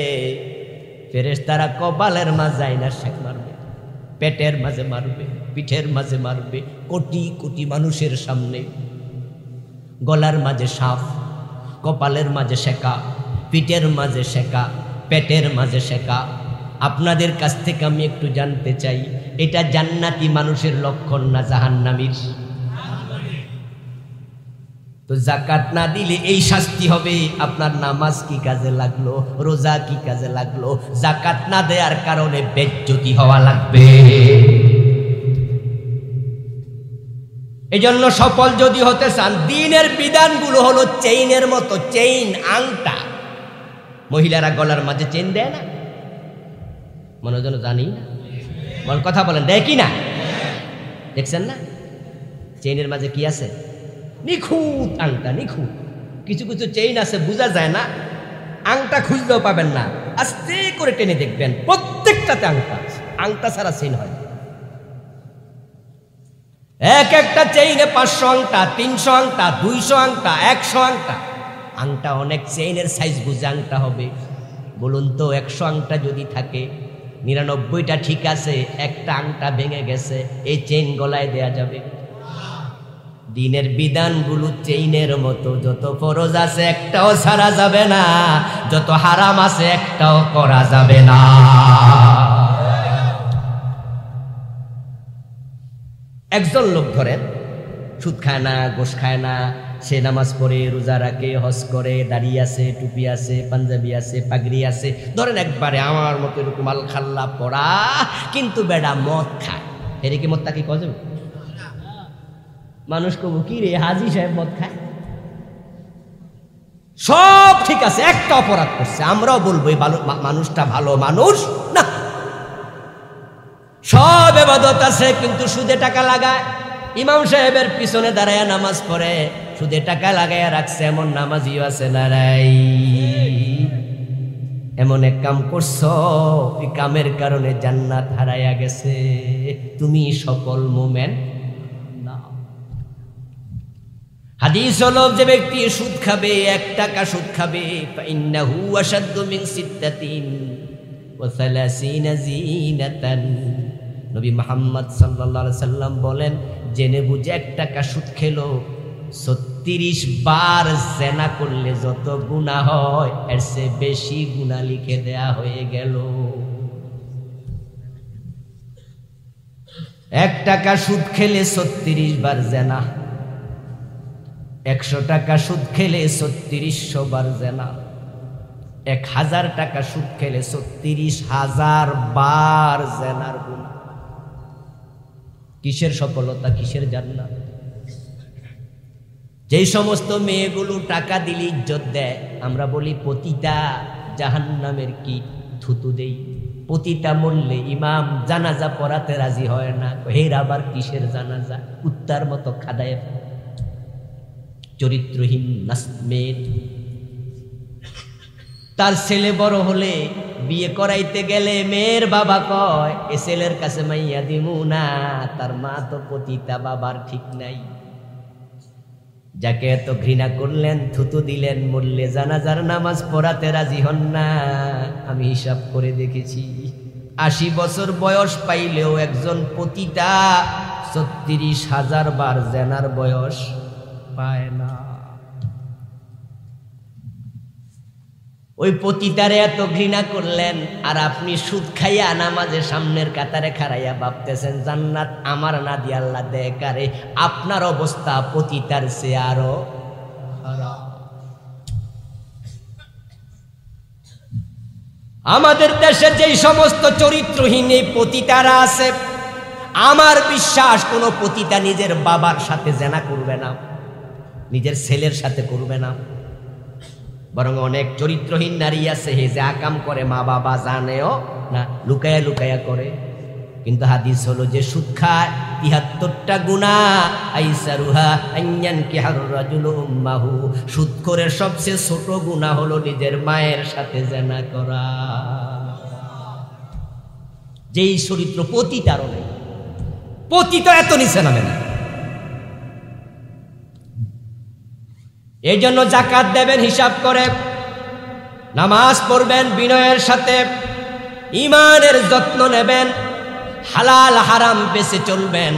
ফেরেশতারা কপালের মাঝে আইনা শেক মারবে, পেটের মাঝে মারবে, পিঠের মাঝে মারবে, কোটি কোটি মানুষের সামনে। গলার মাঝে সাপ, কপালের মাঝে শেকা, পিঠের মাঝে শেকা, পেটের মাঝে শেকা। আপনাদের কাছ থেকে আমি একটু জানতে চাই, এটা জান্নাতি মানুষের লক্ষণ না জাহান্নামীর? তো যাকাত না দিলে এই শাস্তি হবে। আপনার নামাজ কি কাজে লাগলো, রোজা কি কাজে লাগলো? যাকাত না দেওয়ার কারণে বেজ্জতি হওয়া লাগবে। এই জন্য সফল যদি হতে চান, দিনের বিধানগুলো হলো চেইনের মতো, চেইন, আংটা। মহিলারা গলার মাঝে চেইন দেয় না, মনে যেন জানি না, কথা বলেন, দেয় কি না? দেখছেন না? চেইনের মাঝে কি আছে? নিখুঁত আংটা, নিখুঁত। কিছু কিছু চেইন আছে বোঝা যায় না, আংটা খুঁজলেও পাবেন না, আস্তে করে টেনে দেখবেন প্রত্যেকটাতে আংটা আছে, আংটা ছাড়া চেইন হয়। এক একটা চেইনে 500 আংটা, 300 আংটা, 200 আংটা, 100 আংটা। আংটা অনেক, চেইনের সাইজ বুঝে আংটা হবে। বলুন তো 100 আংটা যদি থাকে, 99টা ঠিক আছে, একটা আংটা ভেঙে গেছে, এই চেইন গলায় দেয়া যাবে? দিনের বিধানগুলো চেইনের মতো, যত ফরজ আছে একটাও ছাড়া যাবে না, যত হারাম আছে একটাও করা যাবে না। একজন লোক ধরেন সুদ খায় না, গোশ খায় না, সে নামাজ পড়ে, রোজা রাখে, হজ করে, দাড়ি আছে, টুপি আছে, পাঞ্জাবি আছে, পাগড়ি আছে, ধরেন একবারে আমার মতো এরকম আল খাল্লা পড়া, কিন্তু বেড়া মদ খায়। এদিকে মদ তাকে কজ মানুষ কব কি রে হাজি সাহেব মদ খায়? সব ঠিক আছে, একটা অপরাধ করছে, আমরাও বলবো এই মানুষটা ভালো মানুষ না। সব ইবাদত আছে, কিন্তু সুদে টাকা লাগায়। ইমাম সাহেবের পিছনে দাঁড়ায় নামাজ পড়ে, সুদে টাকা লাগাইয়া রাখছে, এমন নামাজিও আছে না নাই? এমন এক কাম করছো, এই কামের কারণে জান্নাত হারাইয়া গেছে, তুমি সফল মোমেন না। হাদিস হলো, যে ব্যক্তি সুদ খাবে, 1 টাকা সুদ খাবে, ফাইন্নাহু আশাদ্দু মিন সিত্তাতিন ওয়া 30 জিনাতান। নবী মুহাম্মদ সাল্লাল্লাহু আলাইহি সাল্লাম বলেন, জেনে বুঝে 1 টাকা সুদ খেলো, 36 বার জেনা করলে যত গুনাহ হয় এর চেয়ে বেশি গুনাহ লিখে দেয়া হয়ে গেল। 1 টাকা সুদ খেলে 36 বার জেনা, 100 টাকা সুদ খেলে 3600 বার জেনা, 1000 টাকা সুদ খেলে 36,000 বার জেনার গুনাহ। কিসের সফলতা, কিসের জান্নাত? যেই সমস্ত মেয়েগুলো টাকা দিলে ইজ্জত দেয়, আমরা বলি পতিতা, জাহান্নামের কি থুতু দেই। পতিতা মরলে ইমাম জানাজা পড়াতে রাজি হয় না, হের আবার কিসের জানাজা, কুত্তার মতো খাদায়। চরিত্রহীন মেয়ে, তার ছেলে বড় হলে বিয়ে করাইতে গেলে মেয়ের বাবা কয়, এ ছেলের কাছে মাইয়া দিমু না, তার মা তো পতিতা, বাবার ঠিক নাই। যাকে এত ঘৃণা করলেন, থুতু দিলেন, মরলে জানাজার নামাজ পড়াতে রাজি হন না। আমি হিসাব করে দেখেছি, 80 বছর বয়স পাইলেও একজন পতিতা 36,000 বার জেনার বয়স পায় না। ওই পতিতারে এত ঘৃণা করলেন, আর আপনি সুদ খাইয়া নামাজে সামনের কাতারে খাড়াইয়া ভাবতেছেন জান্নাত আমার না দিয়ে আল্লাহ দেয় কারে। আপনার অবস্থা পতিতার চেয়ে আরো খারাপ। আমাদের দেশে যেই সমস্ত চরিত্রহীন এই পতিতারা আছে, আমার বিশ্বাস কোন পতিতা নিজের বাবার সাথে জেনা করবে না, নিজের ছেলের সাথে করবে না। বরং অনেক চরিত্রহীন নারী আছে, হে যে আকাম করে মা বাবা জানেও না, লুকায়া লুকায়া করে। কিন্তু হাদিস হলো, যে সুদ খায় 73টা গুনাহ, আইসারুহা আইয়ান কিহার রাজুলু উম্মাহু, সুদ করে সবচেয়ে ছোট গুনাহ হলো নিজের মায়ের সাথে জেনা করা। যেই চরিত্র পতিতারও নেই, পতিত এত নিচে নামে না। এই জন্য যাকাত দেবেন হিসাব করে, নামাজ পড়বেন বিনয়ের সাথে, ইমানের যত্ন নেবেন, হালাল হারাম বেঁচে চলবেন,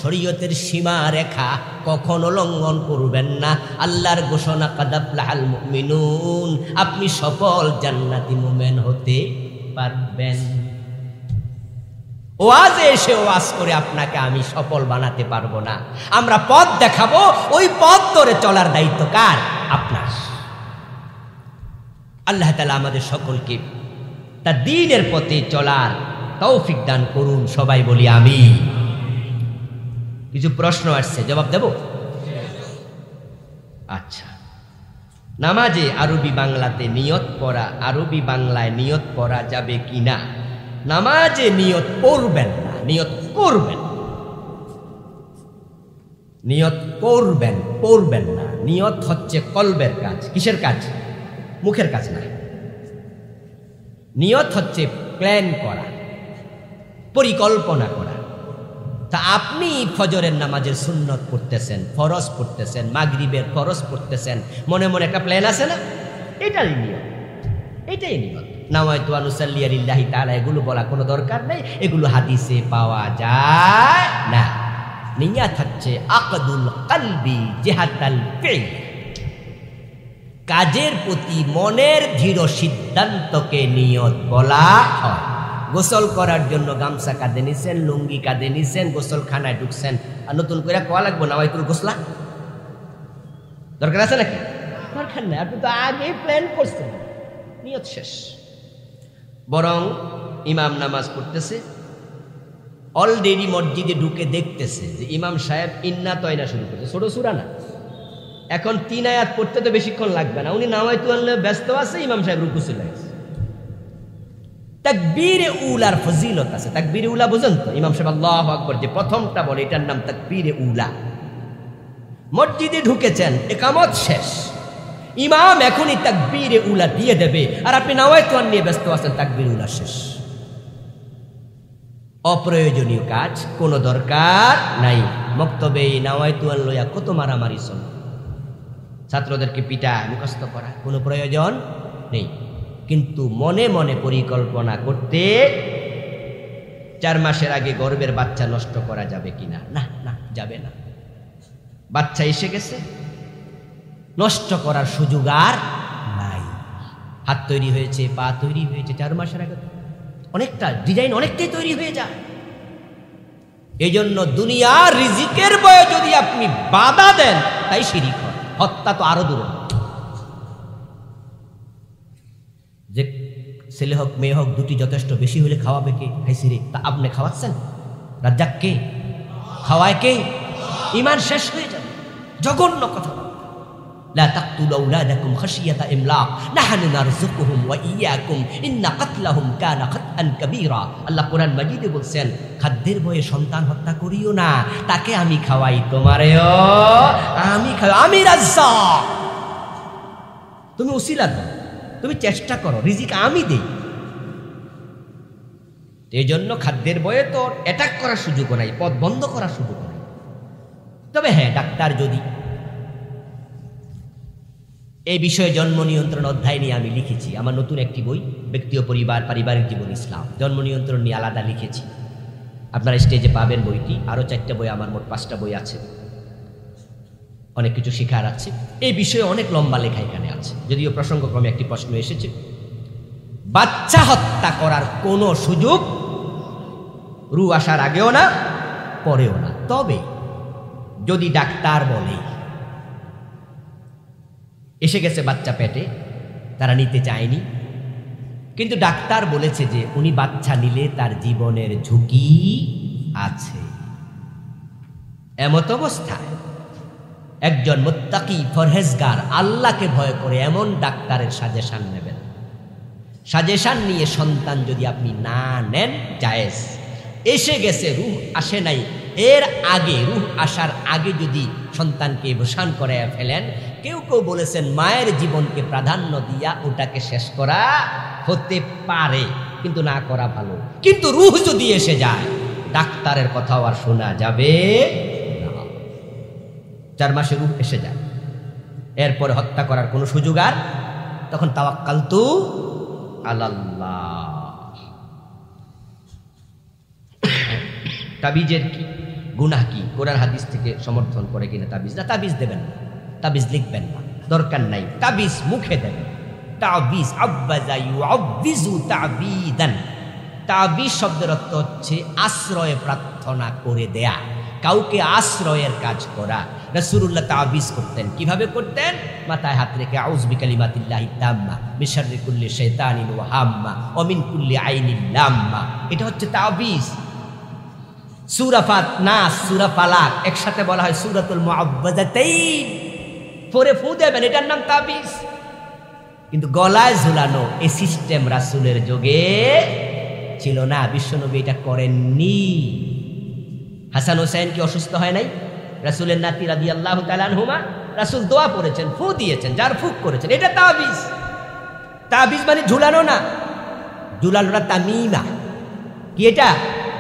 শরীয়তের সীমা রেখা কখনো লঙ্ঘন করবেন না। আল্লাহর ঘোষণা, কাদ আফলাহাল মুমিনুন, আপনি সফল জান্নাতি মুমিন হতে পারবেন। ওয়াজে এসে ওয়াজ করে আপনাকে আমি সফল বানাতে পারবো না, আমরা পথ দেখাবো, ওই পথ ধরে চলার দায়িত্ব কার? আপনার। আল্লাহ তাআলা আমাদের সকলকে তার দ্বীনের পথে চলার তৌফিক দান করুন, সবাই বলি আমিন। কিছু প্রশ্ন আসছে, জবাব দেব? আচ্ছা, নামাজে আরবি বাংলাতে নিয়ত পড়া, আরবি বাংলায় নিয়ত পড়া যাবে কিনা? নামাজে নিয়ত পড়বেন না, নিয়ত করবেন। নিয়ত করবেন, পড়বেন না। নিয়ত হচ্ছে কলবের কাজ। কিসের কাজ? মুখের কাজ না। নিয়ত হচ্ছে প্ল্যান করা, পরিকল্পনা করা। তা আপনি ফজরের নামাজের সুন্নত পড়তেছেন, ফরজ পড়তেছেন, মাগরিবের ফরজ পড়তেছেন, মনে মনে একটা প্ল্যান আছে না? এটাই নিয়ত, এটাই নিয়ত। নাওয়াইতু আন উসাল্লিয়া লিল্লাহি তাআলা এগুলো বলা কোনো দরকার নেই, এগুলো হাদিসে পাওয়া যায় না। নিয়ত হচ্ছে আকদুল কলবি জিহাতাল ফিল, কাজের প্রতি মনের দৃঢ় সিদ্ধান্তকে নিয়ত বলা হয়। গোসল করার জন্য গামছা কাঁধে নিছেন, লুঙ্গি কাঁধে নিছেন, গোসলখানায় ঢুকছেন, আর নতুন করে কোয়া লাগবো নাওয়াইতুল গোসলা? দরকার আছে নাকি? দরকার নেই, আপনি তো আগেই প্ল্যান করছেন, নিয়ত শেষ। বরং ইমাম নামাজ পড়তেছে, অলরেডি মসজিদে ঢুকে দেখতেছে যে ইমাম সাহেব ইন্না তয়না শুরু করছে, ছোট সূরা না, এখন 3 আয়াত পড়তে তো বেশিক্ষণ লাগবে না, উনি নাওয়াইতু আল্লাহ ব্যস্ত আছে, ইমাম সাহেব রুকু চলে গেছে। তাকবীরে উলার ফজিলত আছে। তাকবীরে উলা বুঝেন তো? ইমাম সাহেব আল্লাহু আকবার যে প্রথমটা বলে, এটার নাম তাকবীরে উলা। মসজিদে ঢুকেছেন, ইকামত শেষ, ইমাম এখনই তাকবীরে উলা দিয়ে দেবে, আর আপনি নাওয়াইতু আন নিয়ে ব্যস্ত আছেন, তাকবীরে উলা শেষ। অপ্রয়োজনীয় কাজ, কোনো দরকার নাই। মক্তবে নাওয়াইতু আন লইয়া কত মারামারি চলে, ছাত্রদেরকে পিটা মুখস্থ করা, কোনো প্রয়োজন নেই। কিন্তু মনে মনে পরিকল্পনা করতে 4 মাসের আগে গর্ভের বাচ্চা নষ্ট করা যাবে কিনা? না, না, যাবে না। বাচ্চা এসে গেছে, নষ্ট করার সুযোগ আর নাই। হাত তৈরি হয়েছে, পা তৈরি হয়েছে, 4 মাসের আগে অনেকটা ডিজাইন অনেকটাই তৈরি হয়ে যায়। এই জন্য দুনিয়ার রিজিকের বয়ে যদি আপনি বাধা দেন, তাই শিরিক হয়। হত্যা তো আরো দূরে। যে ছেলে হোক মেয়ে হোক, দুটি যথেষ্ট, বেশি হলে খাওয়াবে কে? খাইছি রে, তা আপনি খাওয়াচ্ছেন? রাজ্জাক কে? খাওয়ায় কে? ইমান শেষ হয়ে যাবে। জঘন্য কথা। লা তাকতুলু আওলাদাকুম খাশিয়াতা ইমলাক নাহনু নারযুকুহুম ওয়া ইয়্যাকুম ইন্না কাতলাহুম কানা খাতআন কাবীরা। আল্লাহ কোরআন মাজিদে বলছেন, খাদ্যের ভয়ে সন্তান হত্যা করিও না, তাকে আমি খাওয়াই, তোমারেও আমি খাওয়াই, আমি রাজ্জাক। তুমি উসিলা দাও, তুমি চেষ্টা করো, রিজিক আমি দেই। এই জন্য খাদ্যের বয়ে তো অ্যাটাক করার সুযোগ নাই, পথ বন্ধ করার সুযোগ নাই। তবে হ্যাঁ, ডাক্তার যদি এই বিষয়ে জন্ম নিয়ন্ত্রণ অধ্যায় নিয়ে আমি লিখেছি, আমার নতুন একটি বই, ব্যক্তি ও পরিবার, পারিবারিক জীবন ইসলাম, জন্ম নিয়ন্ত্রণ নিয়ে আলাদা লিখেছি। আপনারা স্টেজে পাবেন বইটি। আরও 4টা বই, আমার মোট 5টা বই আছে। অনেক কিছু শেখার আছে এই বিষয়ে, অনেক লম্বা লেখা এখানে আছে। যদিও প্রসঙ্গক্রমে একটি প্রশ্ন এসেছে, বাচ্চা হত্যা করার কোনো সুযোগ রু আসার আগেও না, পরেও না। তবে যদি ডাক্তার বলে এসে গেছে বাচ্চা পেটে, তারা নিতে চায়নি, কিন্তু ডাক্তার বলেছে যে উনি বাচ্চা নিলে তার জীবনের ঝুঁকি আছে, এমত অবস্থায় একজন মুত্তাকি, পরহেজগার, আল্লাহকে ভয় করে এমন ডাক্তারের সাজেশন নেবেন। সাজেশন নিয়ে সন্তান যদি আপনি না নেন, জায়েজ। এসে গেছে, রূহ আসে নাই, এর আগে, রূহ আসার আগে যদি সন্তানকে বসান করে ফেলেন, কেউ কেউ বলেছেন মায়ের জীবনকে প্রাধান্য দিয়া ওটাকে শেষ করা হতে পারে, কিন্তু না করা ভালো। কিন্তু রূহ যদি এসে যায়, ডাক্তারের কথাও আর শোনা যাবে না। 4 মাসে রূহ এসে যায়, এরপরে হত্যা করার কোনো সুযোগ আর, তখন তাওয়াক্কালতু আলাল্লাহ। তাবিজের কি গুনাহ কি কোরআন হাদিস থেকে সমর্থন করে কিনা? তাবিজ না, তাবিজ দেবেন না, তাবিজ লিখবেন না, দরকার নাই। তাবিজ মুখে দেবেন। তাবিজ আব্বাজা ইউআব্বিজু তাবিদান। তাবিজ শব্দের অর্থ হচ্ছে আশ্রয় প্রার্থনা করে দেয়া, কাউকে আশ্রয়ের কাজ করা। রাসূলুল্লাহ তাবিজ করতেন। কিভাবে করতেন? মাথায় হাত রেখে আউযু বিকালিমাতিল্লাহি তাম্মা মিন শাররি কুল্লি শাইতানিন ওয়া হাম্মা ওয়া মিন কুল্লি আইনিন লাম্মা। এটা হচ্ছে তাবিজ। সূরা নাস, সূরা ফালাক একসাথে বলা হয় সূরাতুল মুআব্বাযাতাইন। পরে ফু দেবেন, এটার নাম তাবিজ। কিন্তু গলায় ঝুলানো এই সিস্টেম রাসূলের যুগে ছিল না, বিশ্বনবী এটা করেননি। হাসান হোসেন কি অসুস্থ হয় নাই? রাসূলের নাতি রাদিয়াল্লাহু তাআলা আনহুমা রাসূল দোয়া পড়েছেন, ফু দিয়েছেন, যার ফুক করেছেন। এটা তাবিজ। তাবিজ মানে ঝুলানো না, ঝুলানোটা তামিমা। কি এটা?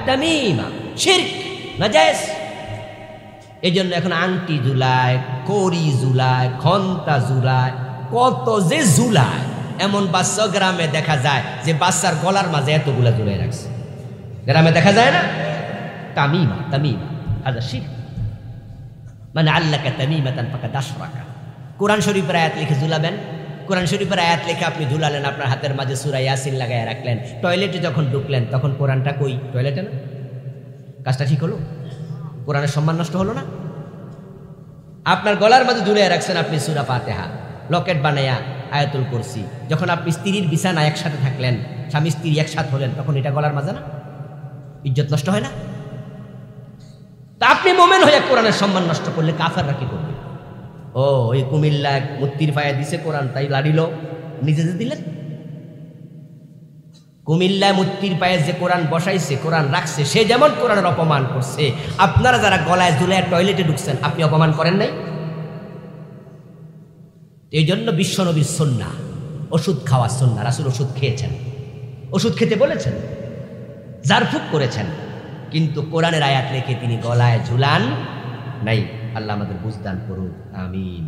তামিমা, শিরক, নাজায়েজ। এই জন্য এখন আংটি ঝুলায়, কড়ি ঝুলায়, ঘন্টা ঝুলায়, কত যে ঝুলায়। এমন বাচ্চা গ্রামে দেখা যায় যে বাচ্চার গলার মাঝে এতগুলা ঝুলাই রাখছে, গ্রামে দেখা যায় না? তামিমা, তামিমা হাজা শিরক। মানে আল্লাহকে তামিমাতান ফাকাদ আশরাকা। কোরআন শরীফের আয়াত লিখে ঝুলাবেন, কোরআন শরীফের আয়াত লিখে আপনি ঝুলালেন, আপনার হাতের মাঝে সূরা ইয়াসিন লাগায় রাখলেন, টয়লেটে যখন ঢুকলেন তখন কোরআনটা কই? টয়লেটে না? কাজটা ঠিক হলো? কোরআনের সম্মান নষ্ট হলো না? আপনার গলার মাঝে ঝুলিয়ে রাখছেন আপনি সূরা ফাতিহা, লকেট বানায়া আয়াতুল কুরসি। যখন আপনি স্ত্রীর বিছানায় একসাথে থাকলেন, স্বামী স্ত্রী একসাথে হলেন, তখন এটা গলার মাঝে না? ইজ্জত নষ্ট হয় না? তা আপনি মোমেন হয়ে কোরআনের সম্মান নষ্ট করলে কাফেররা কি করবে? ও ওই কুমিল্লা মূর্তির পায়ে দিছে কোরআন, তাই লাড়িল, নিজে যে দিলেন। কুমিল্লায় মূর্তির পায়ে যে কোরআন বসাইছে, কোরআন রাখছে, সে যেমন কোরআনের অপমান করছে, আপনারা যারা গলায় ঝুলে টয়লেটে ঢুকছেন, আপনি অপমান করেন নাই? এই জন্য বিশ্বনবীর সুন্নাহ ওষুধ খাওয়া সুন্নাহ। রাসূল ওষুধ খেয়েছেন, ওষুধ খেতে বলেছেন, জারফুক করেছেন, কিন্তু কোরআনের আয়াত রেখে তিনি গলায় ঝুলান নাই। আল্লাহ আমাদের বুঝদান করুন, আমিন।